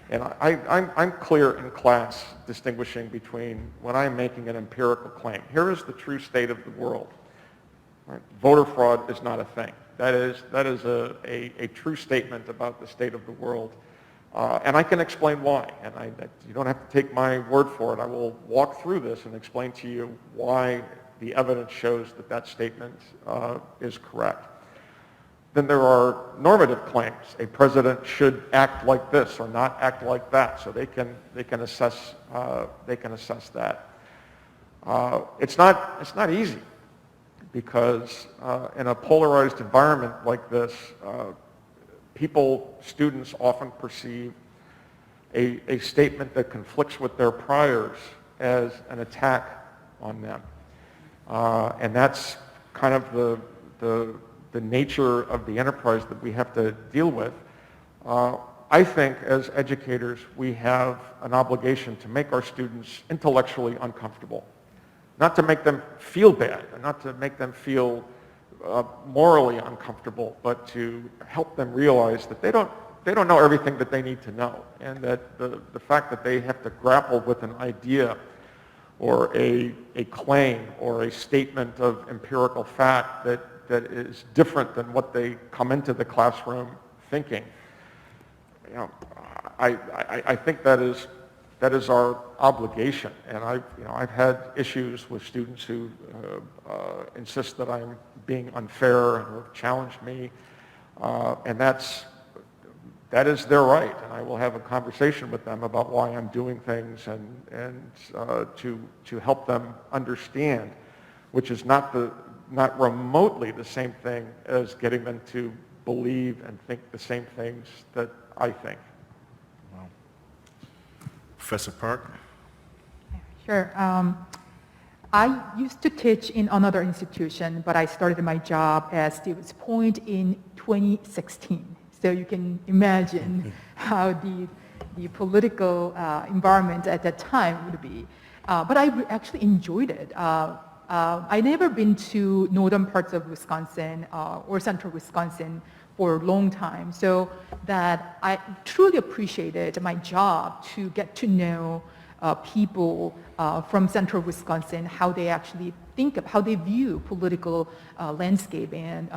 And I'm clear in class distinguishing between when I'm making an empirical claim. Here is the true state of the world. Right? Voter fraud is not a thing. That is a true statement about the state of the world. And I can explain why. And you don't have to take my word for it. I will walk through this and explain to you why the evidence shows that that statement is correct. Then there are normative claims. A president should act like this or not act like that, so they can assess that. It's not easy because in a polarized environment like this, students often perceive a statement that conflicts with their priors as an attack on them. And that's kind of the nature of the enterprise that we have to deal with. I think as educators, we have an obligation to make our students intellectually uncomfortable. Not to make them feel bad, and not to make them feel morally uncomfortable, but to help them realize that they don't know everything that they need to know, and that the fact that they have to grapple with an idea or a claim or a statement of empirical fact that is different than what they come into the classroom thinking. I think that is our obligation, and I've had issues with students who insist that I'm being unfair and have challenged me, and that is their right, and I will have a conversation with them about why I'm doing things and to help them understand, which is not remotely the same thing as getting them to believe and think the same things that I think. Wow. Professor Park? Sure. I used to teach in another institution, but I started my job at Stevens Point in 2016. So you can imagine how the political environment at that time would be. But I actually enjoyed it. I've never been to northern parts of Wisconsin or central Wisconsin for a long time, so that I truly appreciated my job to get to know people from central Wisconsin, how they actually think of, how they view political landscape and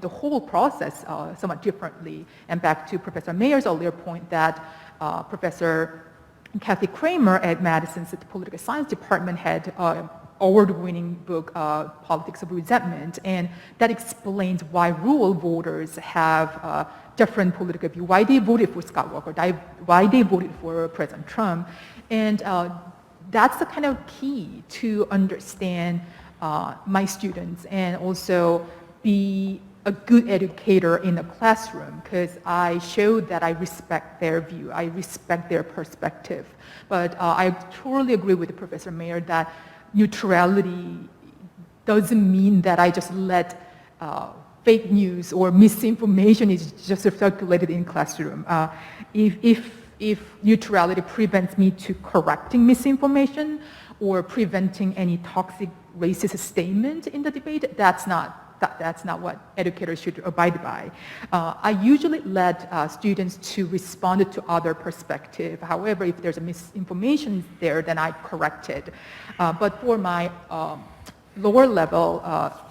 the whole process somewhat differently. And back to Professor Mayer's earlier point that Professor Kathy Kramer at Madison's Political Science Department had award-winning book, Politics of Resentment, and that explains why rural voters have different political view, why they voted for Scott Walker, why they voted for President Trump. And that's the kind of key to understand my students and also be a good educator in the classroom, because I showed that I respect their view, I respect their perspective. But I totally agree with Professor Mayer that neutrality doesn't mean that I just let fake news or misinformation is just circulated in classroom. If neutrality prevents me to correcting misinformation or preventing any toxic racist statement in the debate, that's not what educators should abide by. I usually let students to respond to other perspective. However, if there's a misinformation there, then I correct it. But for my lower level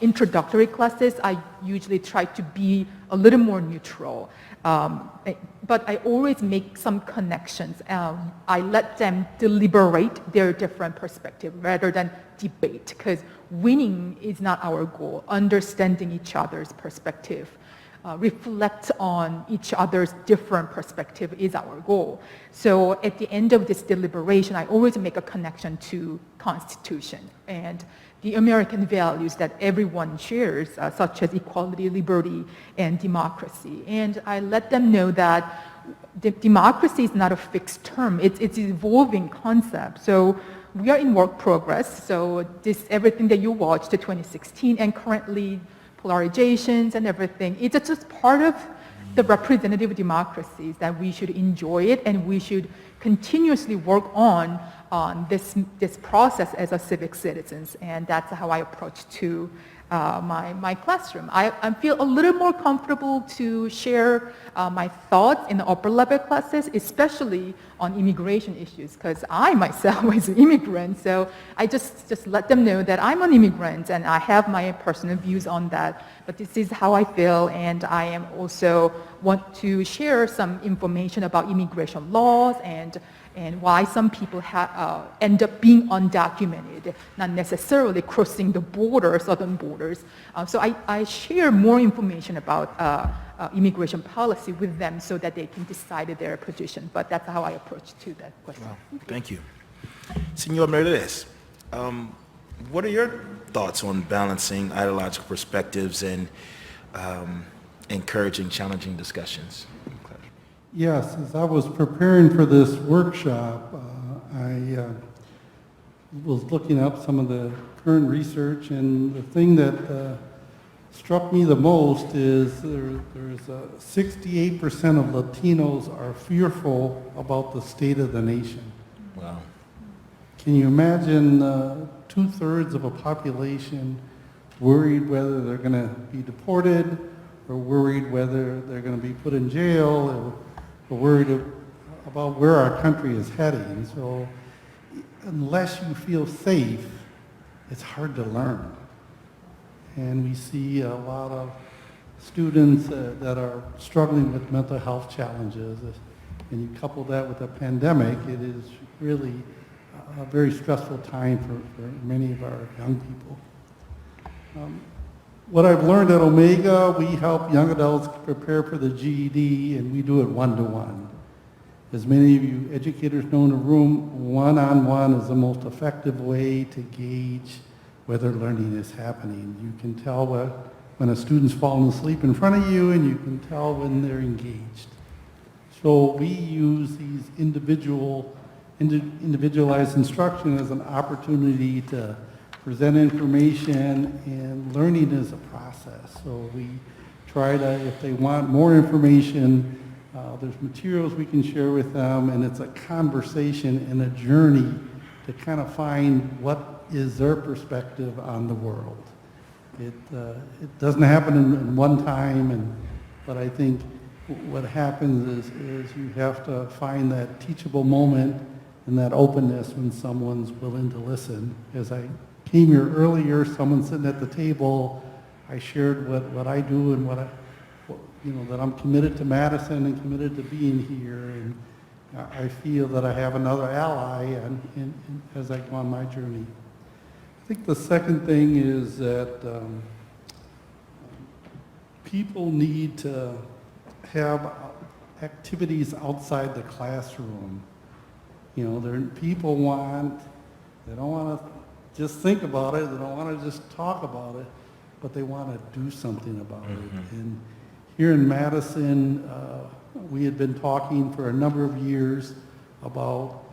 introductory classes, I usually try to be a little more neutral. But I always make some connections. I let them deliberate their different perspective rather than debate, because winning is not our goal. Understanding each other's perspective, reflect on each other's different perspective is our goal. So at the end of this deliberation, I always make a connection to Constitution and the American values that everyone shares, such as equality, liberty, and democracy. And I let them know that democracy is not a fixed term. It's an evolving concept. So we are in work progress. So everything that you watched in 2016 and currently polarizations and everything, it's just part of the representative democracies that we should enjoy it, and we should continuously work on this process as a civic citizens. And that's how I approach to my classroom. I feel a little more comfortable to share my thoughts in the upper level classes, especially on immigration issues, because I myself was an immigrant, so I just let them know that I'm an immigrant and I have my personal views on that, but this is how I feel, and I am also want to share some information about immigration laws and why some people end up being undocumented, not necessarily crossing the border, southern borders. So I share more information about immigration policy with them so that they can decide their position. But that's how I approach to that question. Wow. Thank you. Senor Mercedes, what are your thoughts on balancing ideological perspectives and encouraging challenging discussions? Yes, as I was preparing for this workshop, I was looking up some of the current research, and the thing that struck me the most is there's 68% of Latinos are fearful about the state of the nation. Wow. Can you imagine 2/3 of a population worried whether they're going to be deported, or worried whether they're going to be put in jail, or worried about where our country is heading? So unless you feel safe, it's hard to learn. And we see a lot of students that are struggling with mental health challenges. And you couple that with a pandemic, it is really a very stressful time for many of our young people. What I've learned at Omega, we help young adults prepare for the GED, and we do it one-to-one. As many of you educators know in the room, one-on-one is the most effective way to gauge whether learning is happening. You can tell when a student's falling asleep in front of you, and you can tell when they're engaged. So we use these individualized instruction as an opportunity to present information, and learning is a process. So we try to, if they want more information, there's materials we can share with them, and it's a conversation and a journey to kind of find what is their perspective on the world. It doesn't happen in one time, but I think what happens is you have to find that teachable moment and that openness when someone's willing to listen. As I came here earlier, someone sitting at the table, I shared what I do and that I'm committed to Madison and committed to being here, and I feel that I have another ally as I go on my journey. I think the second thing is that people need to have activities outside the classroom. People they don't want to just think about it, they don't want to just talk about it, but they want to do something about it. And here in Madison, we had been talking for a number of years about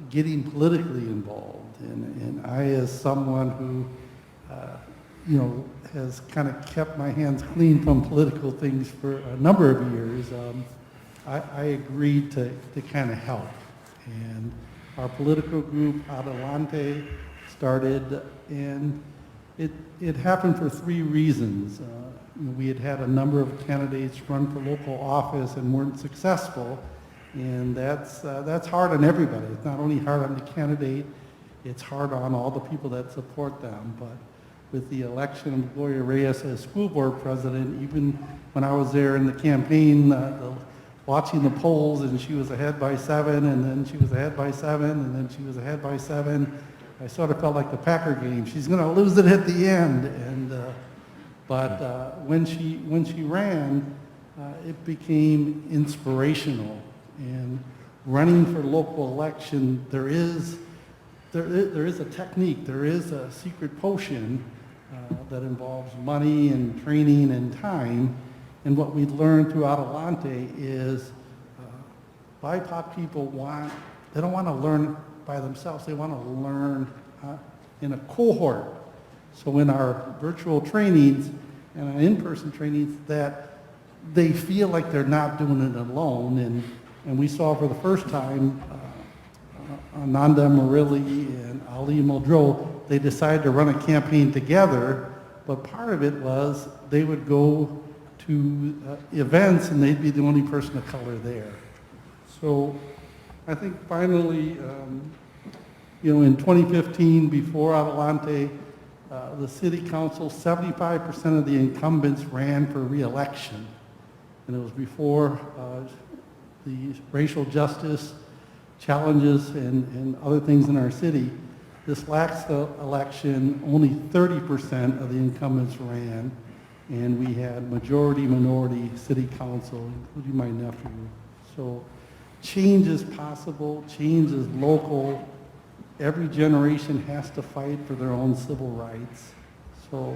getting politically involved. And I, as someone who, has kind of kept my hands clean from political things for a number of years, I agreed to kind of help. And our political group, Adelante, started, and it happened for 3 reasons. We had a number of candidates run for local office and weren't successful, and that's hard on everybody. It's not only hard on the candidate, it's hard on all the people that support them. But with the election of Gloria Reyes as school board president, even when I was there in the campaign, watching the polls, and she was ahead by 7, and then she was ahead by 7, and then she was ahead by 7, I sort of felt like the Packer game. She's going to lose it at the end. But when she ran, it became inspirational. And running for local election, there is a technique, there is a secret potion that involves money and training and time. And what we learned through Adelante is BIPOC people they don't want to learn by themselves, they want to learn in a cohort. So in our virtual trainings and our in-person trainings, that they feel like they're not doing it alone. And we saw for the first time, Ananda Murilli and Ali Muldrow, they decided to run a campaign together but part of it was they would go to events and they'd be the only person of color there. So I think finally, in 2015, before Adelante, the city council, 75% of the incumbents ran for re-election. And it was before the racial justice challenges and other things in our city. This last election, only 30% of the incumbents ran, and we had majority-minority city council, including my nephew. So change is possible, change is local. Every generation has to fight for their own civil rights. So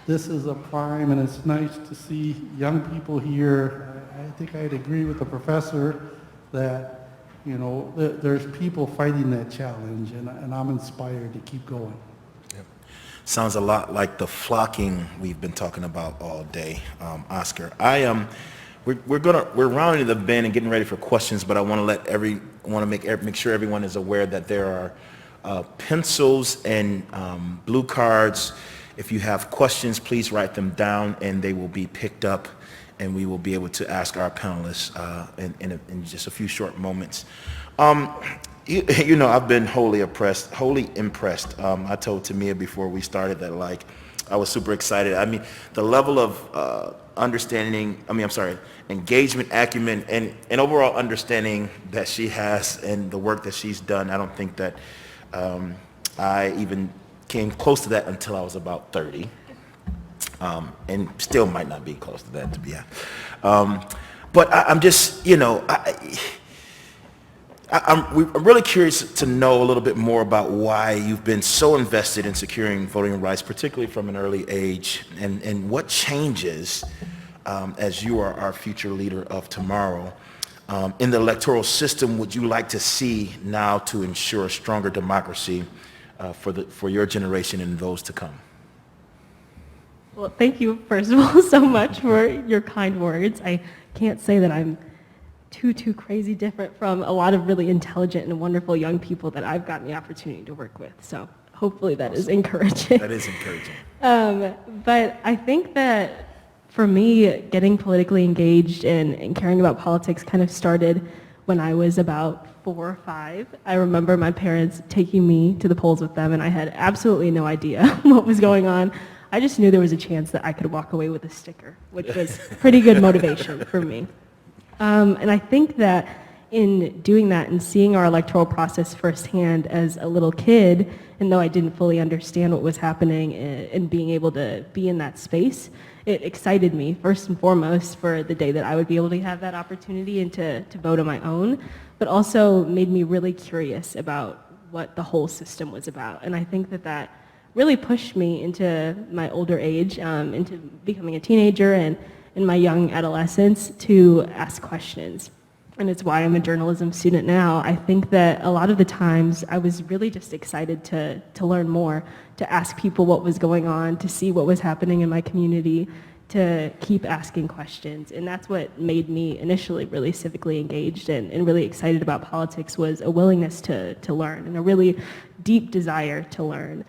this is a prime, and it's nice to see young people here. I think I'd agree with the professor that, there's people fighting that challenge, and I'm inspired to keep going. Yep. Sounds a lot like the flocking we've been talking about all day, Oscar. We're rounding the bend and getting ready for questions, but I want to make sure everyone is aware that there are pencils and blue cards. If you have questions, please write them down, and they will be picked up, and we will be able to ask our panelists in just a few short moments. I've been wholly impressed. I told Tamia before we started that, I was super excited. I mean, the level of engagement, acumen, and overall understanding that she has and the work that she's done, I don't think that I even came close to that until I was about 30. And still might not be close to that, to be honest. But I'm just, I'm really curious to know a little bit more about why you've been so invested in securing voting rights, particularly from an early age, and what changes, as you are our future leader of tomorrow, in the electoral system would you like to see now to ensure a stronger democracy for your generation and those to come? Well, thank you, first of all, so much for your kind words. I can't say that I'm too crazy different from a lot of really intelligent and wonderful young people that I've gotten the opportunity to work with. So hopefully that is encouraging. That is encouraging. But I think that for me, getting politically engaged and caring about politics kind of started when I was about 4 or 5. I remember my parents taking me to the polls with them, and I had absolutely no idea what was going on. I just knew there was a chance that I could walk away with a sticker, which was pretty good motivation for me. And I think that in doing that and seeing our electoral process firsthand as a little kid, and though I didn't fully understand what was happening and being able to be in that space, it excited me first and foremost for the day that I would be able to have that opportunity and to vote on my own, but also made me really curious about what the whole system was about. And I think that really pushed me into my older age, into becoming a teenager and in my young adolescence to ask questions. And it's why I'm a journalism student now. I think that a lot of the times I was really just excited to learn more, to ask people what was going on, to see what was happening in my community, to keep asking questions. And that's what made me initially really civically engaged and really excited about politics, was a willingness to learn and a really deep desire to learn.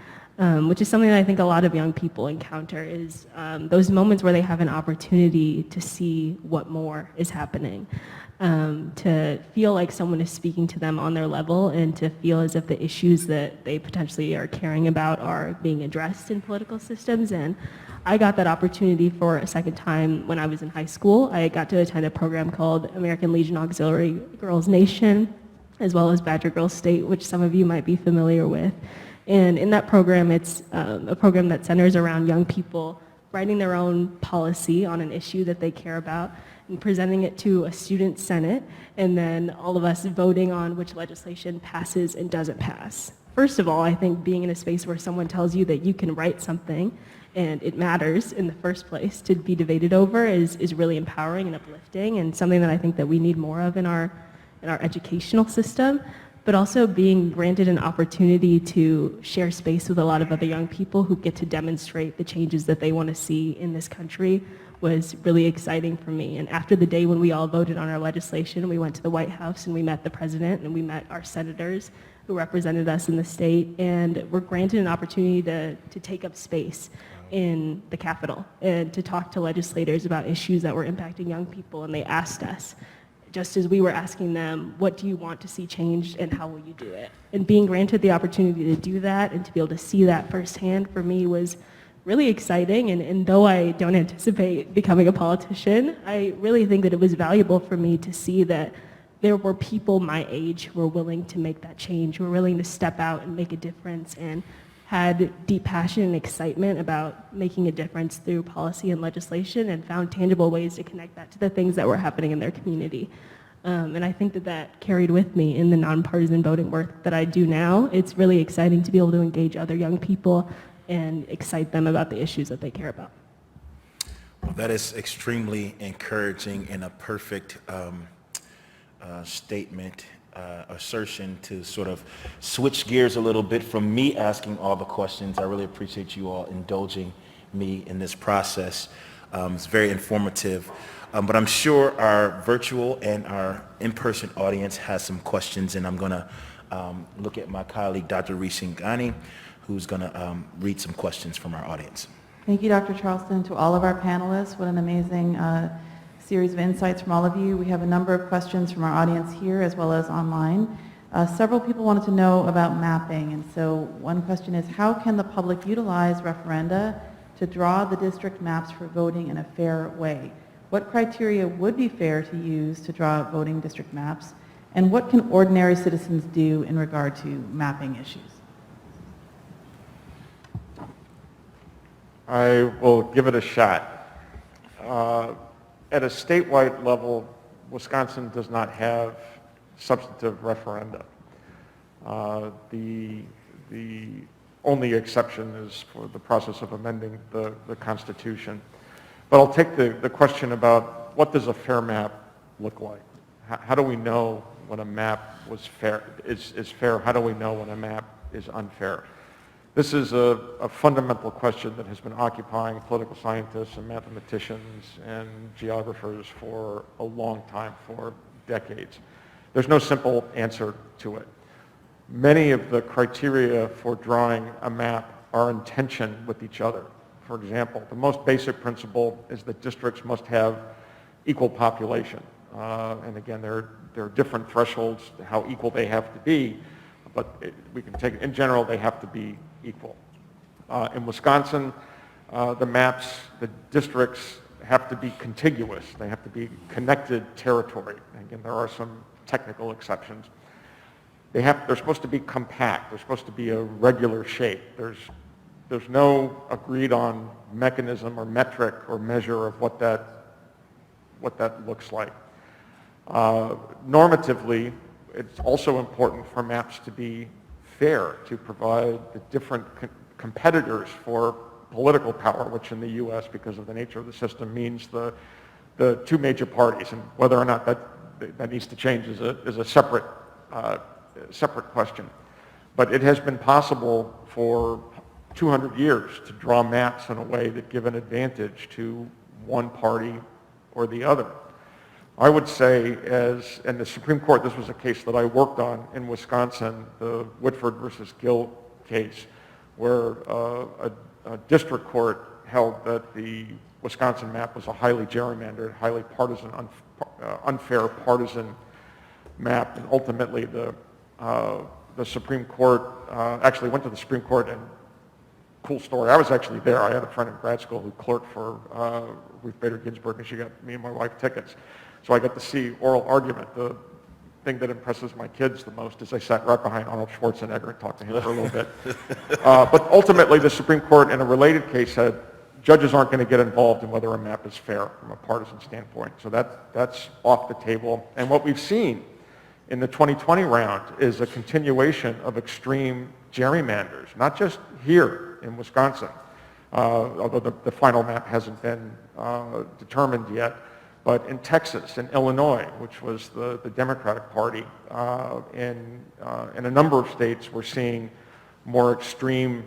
Which is something that I think a lot of young people encounter, is those moments where they have an opportunity to see what more is happening, to feel like someone is speaking to them on their level, and to feel as if the issues that they potentially are caring about are being addressed in political systems. And I got that opportunity for a second time when I was in high school. I got to attend a program called American Legion Auxiliary Girls Nation, as well as Badger Girls State, which some of you might be familiar with. And in that program, it's a program that centers around young people writing their own policy on an issue that they care about and presenting it to a student senate, and then all of us voting on which legislation passes and doesn't pass. First of all, I think being in a space where someone tells you that you can write something and it matters in the first place to be debated over is really empowering and uplifting, and something that I think that we need more of in our educational system. But also being granted an opportunity to share space with a lot of other young people who get to demonstrate the changes that they want to see in this country was really exciting for me. And after the day when we all voted on our legislation, we went to the White House and we met the president and we met our senators who represented us in the state, and we're granted an opportunity to take up space in the Capitol and to talk to legislators about issues that were impacting young people, and they asked us, just as we were asking them, what do you want to see changed and how will you do it? And being granted the opportunity to do that and to be able to see that firsthand for me was really exciting. And though I don't anticipate becoming a politician, I really think that it was valuable for me to see that there were people my age who were willing to make that change, who were willing to step out and make a difference, and had deep passion and excitement about making a difference through policy and legislation, and found tangible ways to connect that to the things that were happening in their community. And I think that that carried with me in the nonpartisan voting work that I do now. It's really exciting to be able to engage other young people and excite them about the issues that they care about. Well, that is extremely encouraging and a perfect statement, assertion to sort of switch gears a little bit from me asking all the questions. I really appreciate you all indulging me in this process. It's very informative. But I'm sure our virtual and our in-person audience has some questions, and I'm going to look at my colleague, Dr. Risingani, who's going to read some questions from our audience. Thank you, Dr. Charleston. To all of our panelists, what an amazing series of insights from all of you. We have a number of questions from our audience here as well as online. Several people wanted to know about mapping, and so one question is, how can the public utilize referenda to draw the district maps for voting in a fair way? What criteria would be fair to use to draw voting district maps, and what can ordinary citizens do in regard to mapping issues? I will give it a shot. At a statewide level, Wisconsin does not have substantive referenda. The only exception is for the process of amending the Constitution. But I'll take the question about what does a fair map look like? How do we know when a map is fair? How do we know when a map is unfair? This is a fundamental question that has been occupying political scientists and mathematicians and geographers for a long time, for decades. There's no simple answer to it. Many of the criteria for drawing a map are in tension with each other. For example, the most basic principle is that districts must have equal population. And again, there are different thresholds to how equal they have to be, but we can take, in general, they have to be equal. In Wisconsin, the districts have to be contiguous. They have to be connected territory. And again, there are some technical exceptions. They're supposed to be compact. They're supposed to be a regular shape. There's no agreed on mechanism or metric or measure of what that looks like. Normatively, it's also important for maps to be fair, to provide the different competitors for political power, which in the U.S., because of the nature of the system, means the two major parties, and whether or not that needs to change is a separate question. But it has been possible for 200 years to draw maps in a way that give an advantage to one party or the other. I would say, and the Supreme Court, this was a case that I worked on in Wisconsin, the Whitford versus Gill case, where a district court held that the Wisconsin map was a highly gerrymandered, highly partisan, unfair partisan map, and ultimately the Supreme Court actually went to the Supreme Court, and cool story, I was actually there. I had a friend in grad school who clerked for Ruth Bader Ginsburg, and she got me and my wife tickets. So I got to see oral argument. The thing that impresses my kids the most is I sat right behind Arnold Schwarzenegger and talked to him for a little bit. But ultimately, the Supreme Court, in a related case, said judges aren't going to get involved in whether a map is fair from a partisan standpoint. So that's off the table. And what we've seen in the 2020 round is a continuation of extreme gerrymanders, not just here in Wisconsin, although the final map hasn't been determined yet, but in Texas, in Illinois, which was the Democratic Party, in a number of states, we're seeing more extreme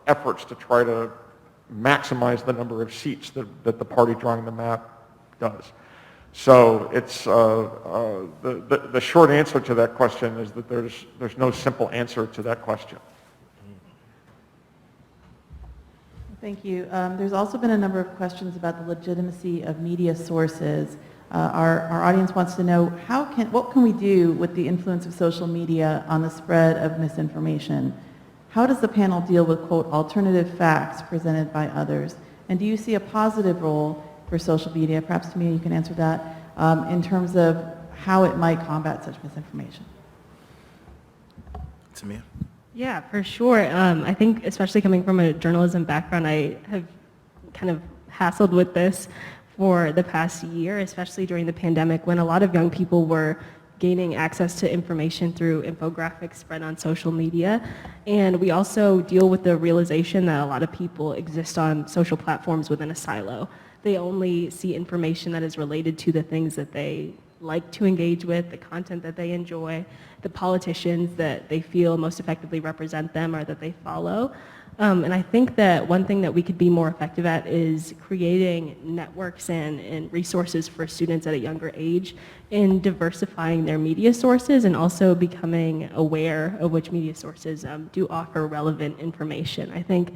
efforts to try to maximize the number of seats that the party drawing the map does. So it's the short answer to that question is that there's no simple answer to that question. Thank you. There's also been a number of questions about the legitimacy of media sources. Our audience wants to know what can we do with the influence of social media on the spread of misinformation? How does the panel deal with, quote, alternative facts presented by others? And do you see a positive role for social media? Perhaps Tamia, you can answer that, in terms of how it might combat such misinformation. Tamia? Yeah, for sure. I think especially coming from a journalism background, I have kind of hassled with this for the past year, especially during the pandemic when a lot of young people were gaining access to information through infographics spread on social media. And we also deal with the realization that a lot of people exist on social platforms within a silo. They only see information that is related to the things that they like to engage with, the content that they enjoy, the politicians that they feel most effectively represent them or that they follow. And I think that one thing that we could be more effective at is creating networks and resources for students at a younger age in diversifying their media sources and also becoming aware of which media sources do offer relevant information. I think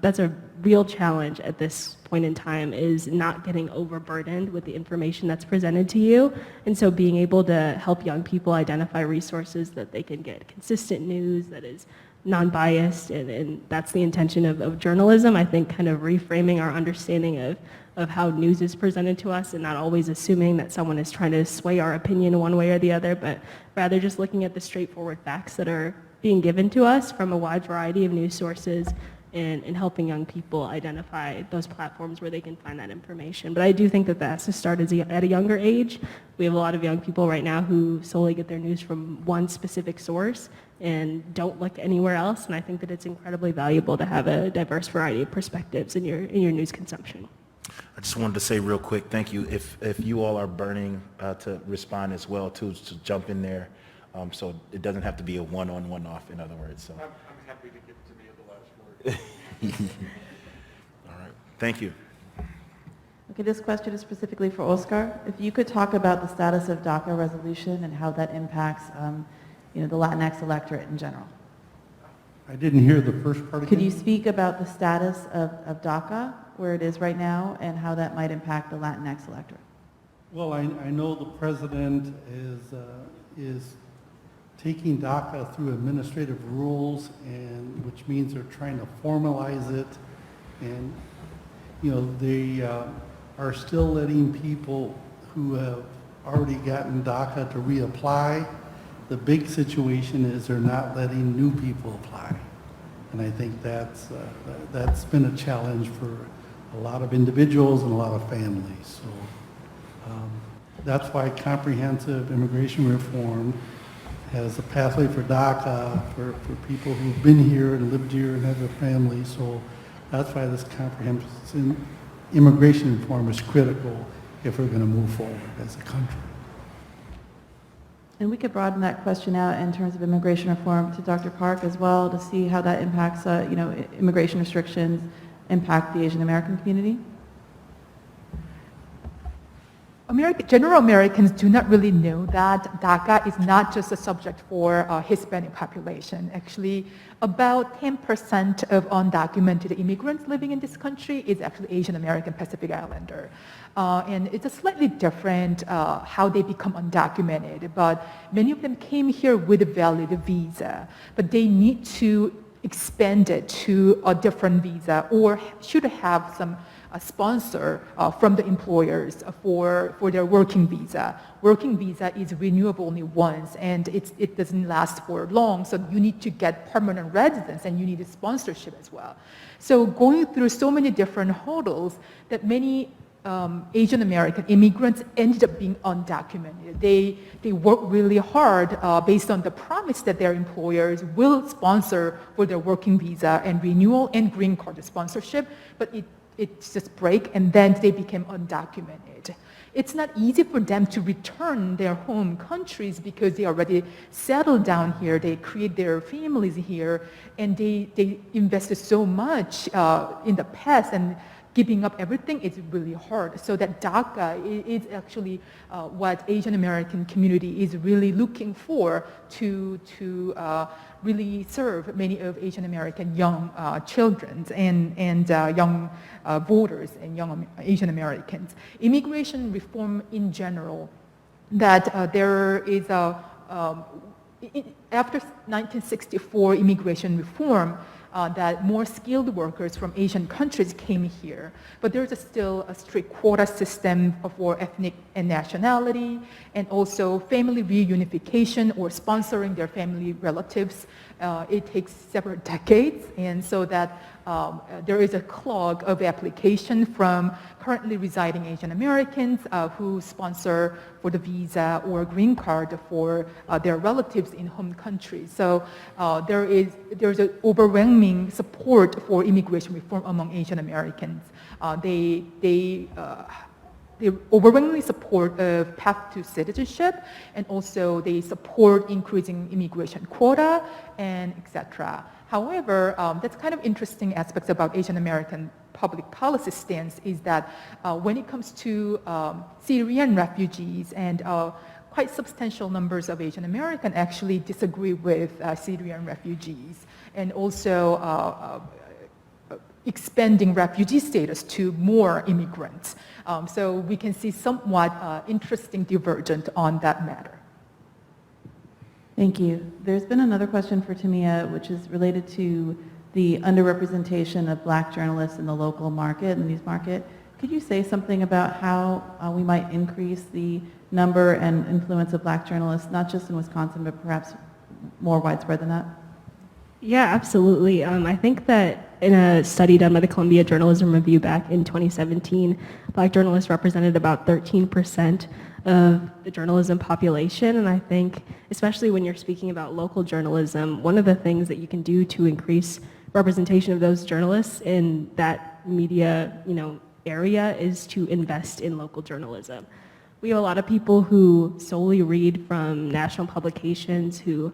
that's a real challenge at this point in time, is not getting overburdened with the information that's presented to you. And so being able to help young people identify resources that they can get consistent news that is non-biased, and that's the intention of journalism. I think kind of reframing our understanding of how news is presented to us and not always assuming that someone is trying to sway our opinion one way or the other, but rather just looking at the straightforward facts that are being given to us from a wide variety of news sources, and helping young people identify those platforms where they can find that information. But I do think that has to start at a younger age. We have a lot of young people right now who solely get their news from one specific source and don't look anywhere else, and I think that it's incredibly valuable to have a diverse variety of perspectives in your news consumption. I just wanted to say real quick, thank you. If you all are burning to respond as well, to jump in there, so it doesn't have to be a one-on, one-off, in other words. So. I'm happy to give Tamia the last word. All right, thank you. Okay, this question is specifically for Oscar. If you could talk about the status of DACA resolution and how that impacts the Latinx electorate in general. I didn't hear the first part again. Could you speak about the status of DACA, where it is right now, and how that might impact the Latinx electorate? Well, I know the president is taking DACA through administrative rules, and which means they're trying to formalize it, and they are still letting people who have already gotten DACA to reapply. The big situation is they're not letting new people apply, and I think that's been a challenge for a lot of individuals and a lot of families. So that's why comprehensive immigration reform has a pathway for DACA for people who've been here and lived here and have their families. So that's why this comprehensive immigration reform is critical if we're going to move forward as a country. And we could broaden that question out in terms of immigration reform to Dr. Park as well, to see how that impacts, immigration restrictions impact the Asian American community. General Americans do not really know that DACA is not just a subject for Hispanic population. Actually, about 10% of undocumented immigrants living in this country is actually Asian American Pacific Islander. And it's a slightly different how they become undocumented, but many of them came here with a valid visa, but they need to expand it to a different visa or should have some sponsor from the employers for their working visa. Working visa is renewable only once, and it doesn't last for long, so you need to get permanent residence and you need a sponsorship as well. So going through so many different hurdles that many Asian American immigrants ended up being undocumented. They work really hard based on the promise that their employers will sponsor for their working visa and renewal and green card sponsorship, but it's just break, and then they became undocumented. It's not easy for them to return their home countries because they already settled down here, they create their families here, and they invested so much in the past, and giving up everything is really hard. So that DACA is actually what Asian American community is really looking for to really serve many of Asian American young children and young voters and young Asian Americans. Immigration reform in general, that there is a, after 1964 immigration reform, that more skilled workers from Asian countries came here, but there's still a strict quota system for ethnic and nationality, and also family reunification or sponsoring their family relatives. It takes several decades, and so that there is a clog of application from currently residing Asian Americans who sponsor for the visa or green card for their relatives in home countries. So there's an overwhelming support for immigration reform among Asian Americans. They overwhelmingly support a path to citizenship, and also they support increasing immigration quota, and etc. However, that's kind of interesting aspects about Asian American public policy stance is that when it comes to Syrian refugees, and quite substantial numbers of Asian American actually disagree with Syrian refugees, and also expanding refugee status to more immigrants. So we can see somewhat interesting divergent on that matter. Thank you. There's been another question for Tamia, which is related to the underrepresentation of Black journalists in the local market, the news market. Could you say something about how we might increase the number and influence of Black journalists, not just in Wisconsin, but perhaps more widespread than that? Yeah, absolutely. I think that in a study done by the Columbia Journalism Review back in 2017, Black journalists represented about 13% of the journalism population. And I think, especially when you're speaking about local journalism, one of the things that you can do to increase representation of those journalists in that media, area is to invest in local journalism. We have a lot of people who solely read from national publications, who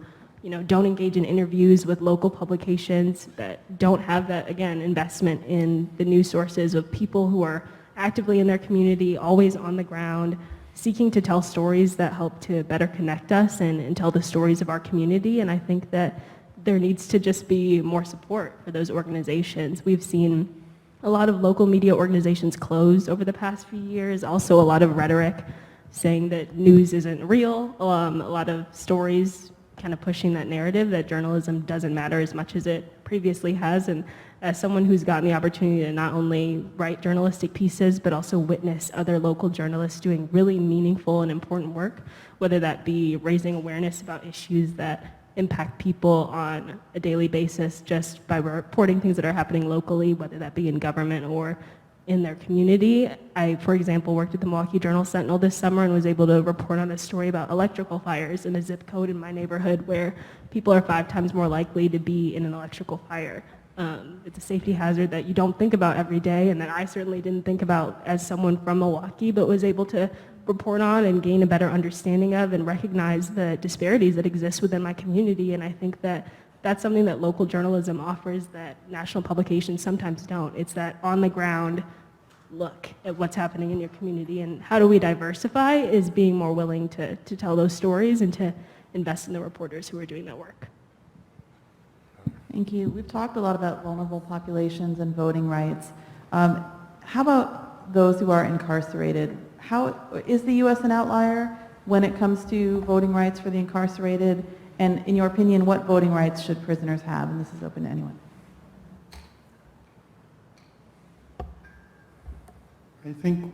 don't engage in interviews with local publications, that don't have that, again, investment in the news sources of people who are actively in their community, always on the ground, seeking to tell stories that help to better connect us and tell the stories of our community. And I think that there needs to just be more support for those organizations. We've seen a lot of local media organizations close over the past few years, also a lot of rhetoric saying that news isn't real, a lot of stories kind of pushing that narrative that journalism doesn't matter as much as it previously has. And as someone who's gotten the opportunity to not only write journalistic pieces, but also witness other local journalists doing really meaningful and important work, whether that be raising awareness about issues that impact people on a daily basis just by reporting things that are happening locally, whether that be in government or in their community. I, for example, worked at the Milwaukee Journal-Sentinel this summer and was able to report on a story about electrical fires in a zip code in my neighborhood where people are 5 times more likely to be in an electrical fire. It's a safety hazard that you don't think about every day, and that I certainly didn't think about as someone from Milwaukee, but was able to report on and gain a better understanding of and recognize the disparities that exist within my community. And I think that that's something that local journalism offers that national publications sometimes don't. It's that on-the-ground look at what's happening in your community. And how do we diversify is being more willing to tell those stories and to invest in the reporters who are doing that work. Thank you. We've talked a lot about vulnerable populations and voting rights. How about those who are incarcerated? How is the U.S. an outlier when it comes to voting rights for the incarcerated? And in your opinion, what voting rights should prisoners have? And this is open to anyone. I think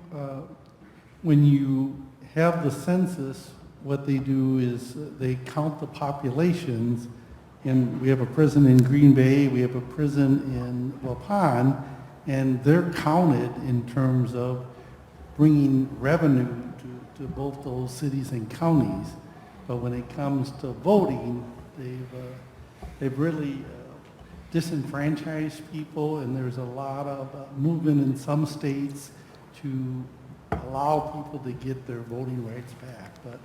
when you have the census, what they do is they count the populations. And we have a prison in Green Bay, we have a prison in Waupun, and they're counted in terms of bringing revenue to both those cities and counties. But when it comes to voting, they've really disenfranchised people, and there's a lot of movement in some states to allow people to get their voting rights back. But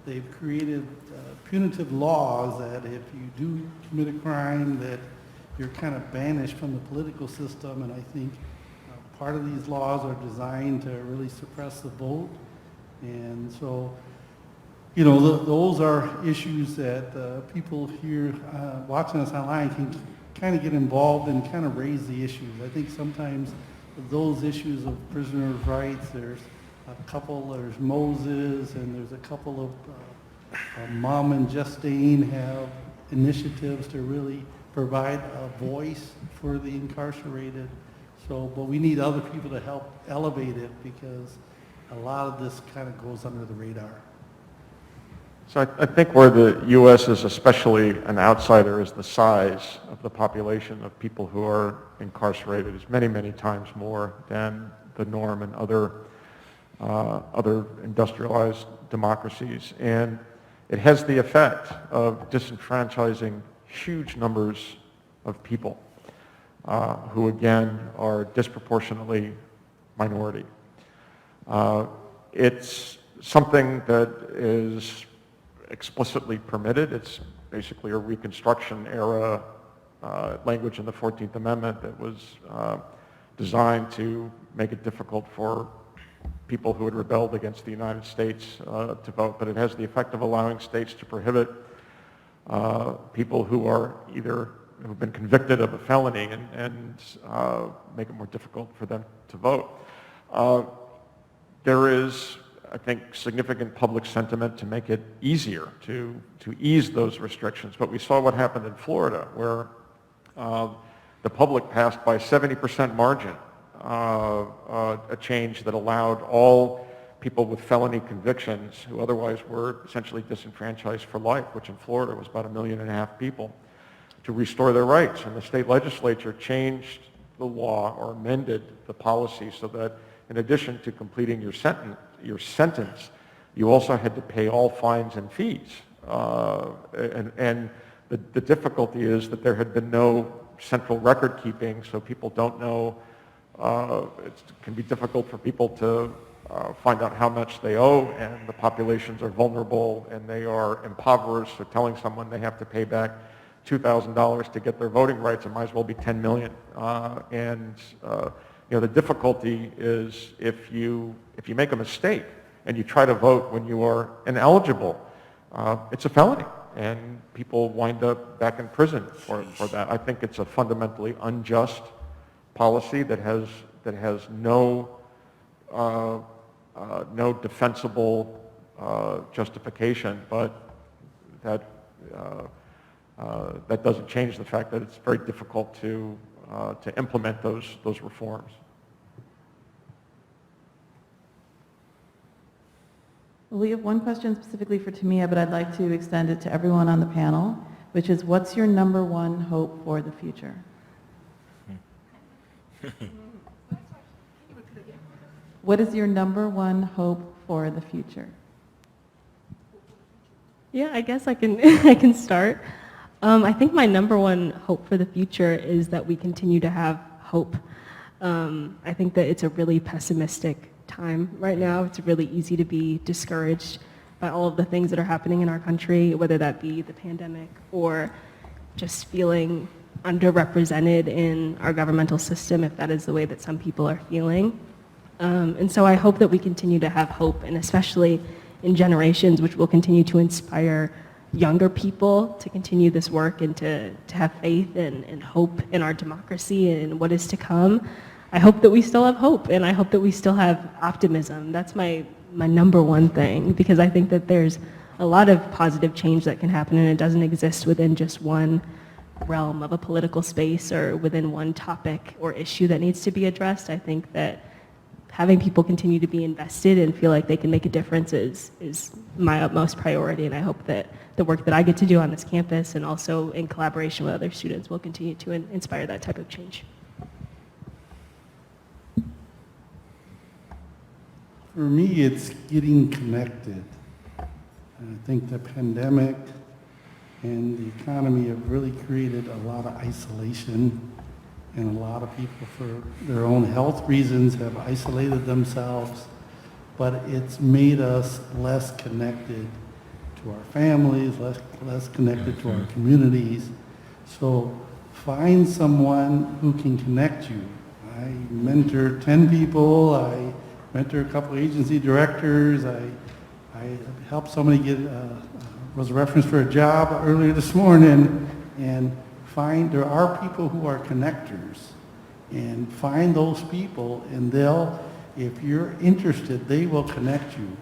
they've created punitive laws that if you do commit a crime, that you're kind of banished from the political system. And I think part of these laws are designed to really suppress the vote. And so, those are issues that people here watching us online can kind of get involved and kind of raise the issues. I think sometimes those issues of prisoners' rights, there's Moses, and there's a couple of Mom and Justine have initiatives to really provide a voice for the incarcerated. So, but we need other people to help elevate it because a lot of this kind of goes under the radar. So I think where the U.S. is especially an outsider is the size of the population of people who are incarcerated is many, many times more than the norm in other industrialized democracies. And it has the effect of disenfranchising huge numbers of people who, again, are disproportionately minority. It's something that is explicitly permitted. It's basically a Reconstruction era language in the 14th Amendment that was designed to make it difficult for people who had rebelled against the United States to vote, but it has the effect of allowing states to prohibit people who are who've been convicted of a felony and make it more difficult for them to vote. There is, I think, significant public sentiment to make it easier to ease those restrictions. But we saw what happened in Florida, where the public passed by 70% margin a change that allowed all people with felony convictions who otherwise were essentially disenfranchised for life, which in Florida was about 1.5 million people, to restore their rights. And the state legislature changed the law or amended the policy so that in addition to completing your sentence, you also had to pay all fines and fees. And the difficulty is that there had been no central record keeping, so people don't know. It can be difficult for people to find out how much they owe, and the populations are vulnerable and they are impoverished. So telling someone they have to pay back $2,000 to get their voting rights, it might as well be 10 million. The difficulty is if you make a mistake and you try to vote when you are ineligible, it's a felony, and people wind up back in prison for that. I think it's a fundamentally unjust policy that has no defensible justification, but that doesn't change the fact that it's very difficult to implement those reforms. We have one question specifically for Tamia, but I'd like to extend it to everyone on the panel, which is, what's your number one hope for the future? What is your number one hope for the future? Yeah, I guess I can I can start. I think my number one hope for the future is that we continue to have hope. I think that it's a really pessimistic time right now. It's really easy to be discouraged by all of the things that are happening in our country, whether that be the pandemic or just feeling underrepresented in our governmental system, if that is the way that some people are feeling. And so I hope that we continue to have hope, and especially in generations, which will continue to inspire younger people to continue this work and to have faith and hope in our democracy and what is to come. I hope that we still have hope, and I hope that we still have optimism. That's my number one thing, because I think that there's a lot of positive change that can happen, and it doesn't exist within just one realm of a political space or within one topic or issue that needs to be addressed. I think that having people continue to be invested and feel like they can make a difference is my utmost priority, and I hope that the work that I get to do on this campus and also in collaboration with other students will continue to inspire that type of change. For me, it's getting connected. And I think the pandemic and the economy have really created a lot of isolation, and a lot of people, for their own health reasons, have isolated themselves, but it's made us less connected to our families, less connected to our communities. So find someone who can connect you. I mentor 10 people. I mentor a couple agency directors. I helped somebody get, was referenced for a job earlier this morning, and there are people who are connectors, and find those people, and if you're interested, they will connect you.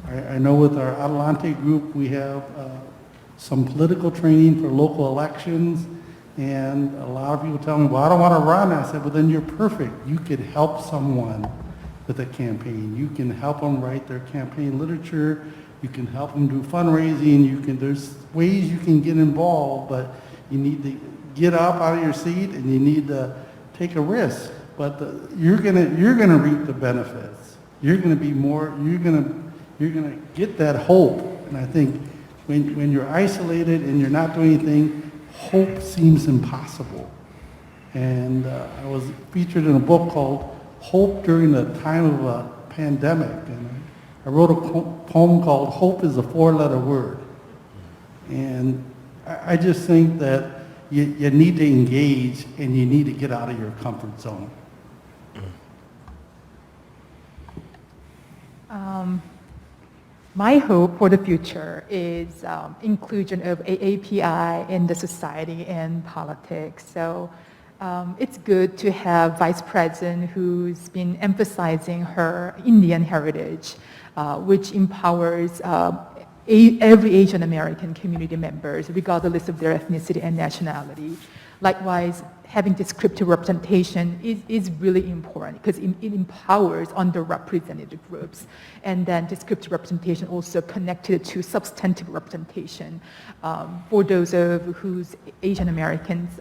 I know with our Adelante group, we have some political training for local elections, and a lot of people tell me, well, I don't want to run. I said, well, then you're perfect. You could help someone with a campaign. You can help them write their campaign literature. You can help them do fundraising. There's ways you can get involved, but you need to get up out of your seat, and you need to take a risk. But you're gonna reap the benefits. You're gonna get that hope. And I think when you're isolated and you're not doing anything, hope seems impossible. And I was featured in a book called Hope During the Time of a Pandemic. And I wrote a poem called Hope is a 4-letter word. And I just think that you need to engage, and you need to get out of your comfort zone. My hope for the future is inclusion of AAPI in the society and politics. So it's good to have Vice President who's been emphasizing her Indian heritage, which empowers every Asian American community members, regardless of their ethnicity and nationality. Likewise, having descriptive representation is really important because it empowers underrepresented groups. And then descriptive representation also connected to substantive representation. For those of whose Asian Americans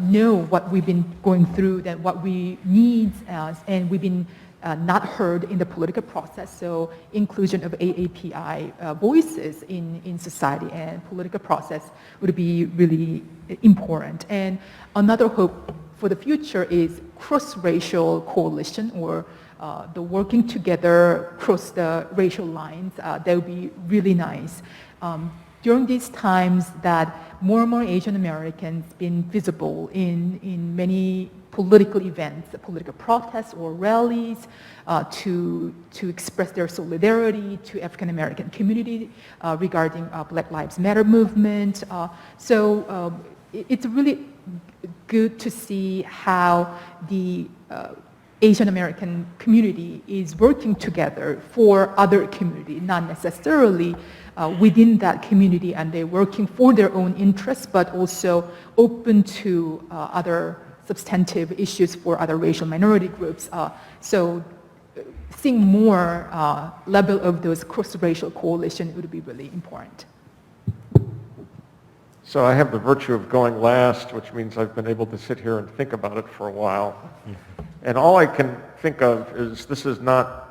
know what we've been going through, that what we need, and we've been not heard in the political process. So inclusion of AAPI voices in society and political process would be really important. And another hope for the future is cross-racial coalition, or the working together across the racial lines. That would be really nice. During these times that more and more Asian Americans been visible in many political events, political protests or rallies, to express their solidarity to African American community regarding Black Lives Matter movement. So it's really good to see how the Asian American community is working together for other community, not necessarily within that community, and they're working for their own interests, but also open to other substantive issues for other racial minority groups. So seeing more level of those cross-racial coalition would be really important. So I have the virtue of going last, which means I've been able to sit here and think about it for a while. And all I can think of is this is not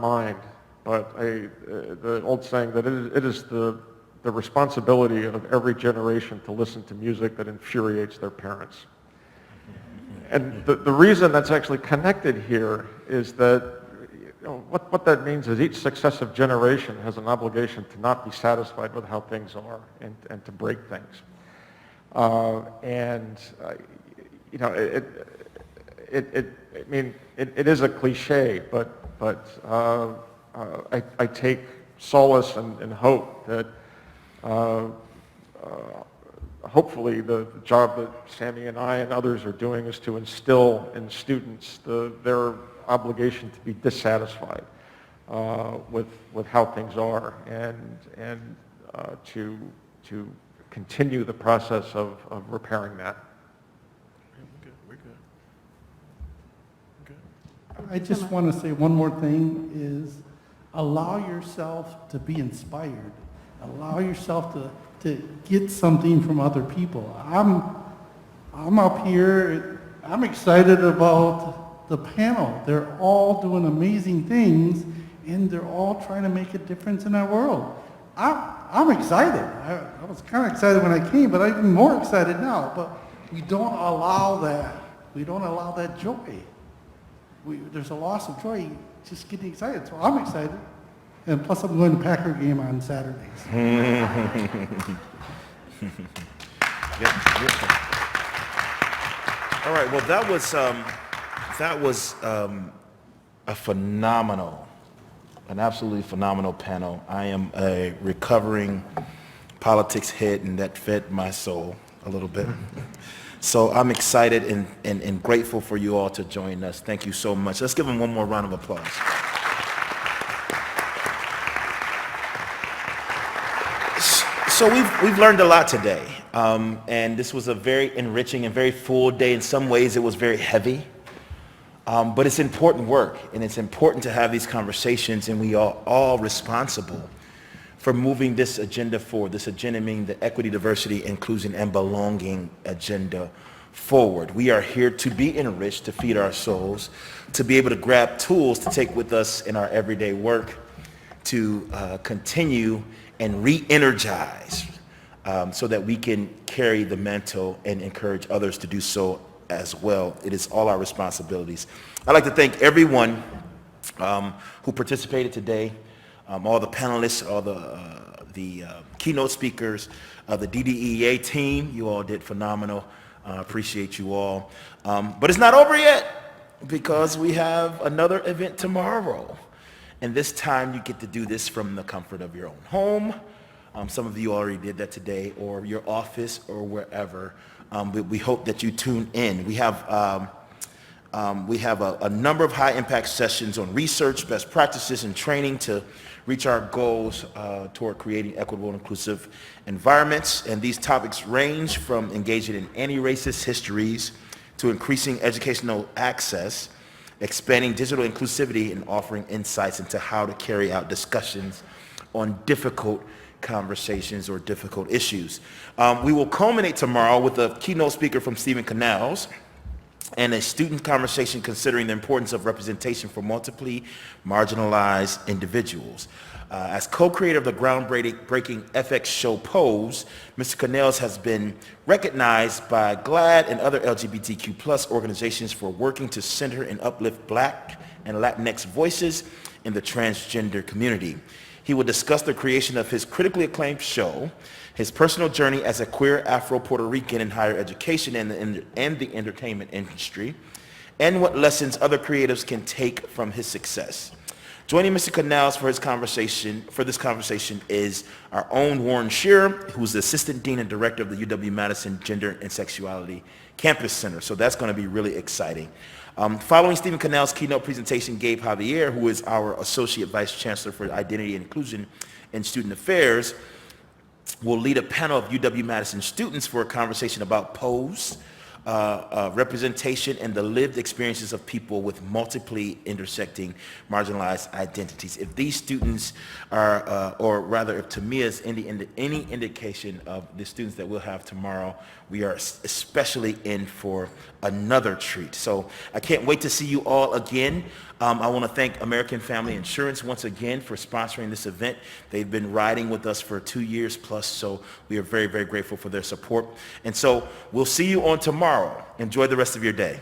mine, but the old saying that it is the responsibility of every generation to listen to music that infuriates their parents. And the reason that's actually connected here is that what that means is each successive generation has an obligation to not be satisfied with how things are and to break things. It is a cliche, but I take solace and hope that hopefully the job that Sammy and I and others are doing is to instill in students their obligation to be dissatisfied with how things are, and to continue the process of repairing that. I just want to say one more thing is allow yourself to be inspired. Allow yourself to get something from other people. I'm up here, I'm excited about the panel. They're all doing amazing things, and they're all trying to make a difference in our world. I'm excited. I was kind of excited when I came, but I'm even more excited now. But we don't allow that. We don't allow that joy. There's a loss of joy just getting excited. So I'm excited. And plus I'm going to Packer game on Saturdays. All right, well, that was That was a phenomenal, an absolutely phenomenal panel. I am a recovering politics head, and that fed my soul a little bit. So I'm excited and grateful for you all to join us. Thank you so much. Let's give them one more round of applause. So we've learned a lot today, and this was a very enriching and very full day. In some ways, it was very heavy, but it's important work, and it's important to have these conversations, and we are all responsible for moving this agenda forward. This agenda meaning the equity, diversity, inclusion, and belonging agenda forward. We are here to be enriched, to feed our souls, to be able to grab tools to take with us in our everyday work, to continue and re-energize so that we can carry the mantle and encourage others to do so as well. It is all our responsibilities. I'd like to thank everyone who participated today, all the panelists, all the keynote speakers, the DDEEA team. You all did phenomenal. Appreciate you all. But it's not over yet, because we have another event tomorrow. And this time you get to do this from the comfort of your own home. Some of you already did that today, or your office, or wherever. But we hope that you tune in. We have a number of high-impact sessions on research, best practices, and training to reach our goals toward creating equitable and inclusive environments. And these topics range from engaging in anti-racist histories to increasing educational access, expanding digital inclusivity, and offering insights into how to carry out discussions on difficult conversations or difficult issues. We will culminate tomorrow with a keynote speaker from Stephen Canals and a student conversation considering the importance of representation for multiply marginalized individuals. As co-creator of the groundbreaking FX show Pose, Mr. Canals has been recognized by GLAAD and other LGBTQ+ organizations for working to center and uplift Black and Latinx voices in the transgender community. He will discuss the creation of his critically acclaimed show, his personal journey as a queer Afro-Puerto Rican in higher education and the entertainment industry, and what lessons other creatives can take from his success. Joining Mr. Canals for this conversation is our own Warren Shearer, who's the Assistant Dean and Director of the UW-Madison Gender and Sexuality Campus Center. So that's going to be really exciting. Following Stephen Canals' keynote presentation, Gabe Javier, who is our Associate Vice Chancellor for Identity and Inclusion and Student Affairs, will lead a panel of UW-Madison students for a conversation about Pose, representation, and the lived experiences of people with multiply intersecting marginalized identities. If these students are, or rather if Tamia is any indication of the students that we'll have tomorrow, we are especially in for another treat. So I can't wait to see you all again. I want to thank American Family Insurance once again for sponsoring this event. They've been riding with us for 2 years plus, so we are very, very grateful for their support. And so we'll see you on tomorrow. Enjoy the rest of your day.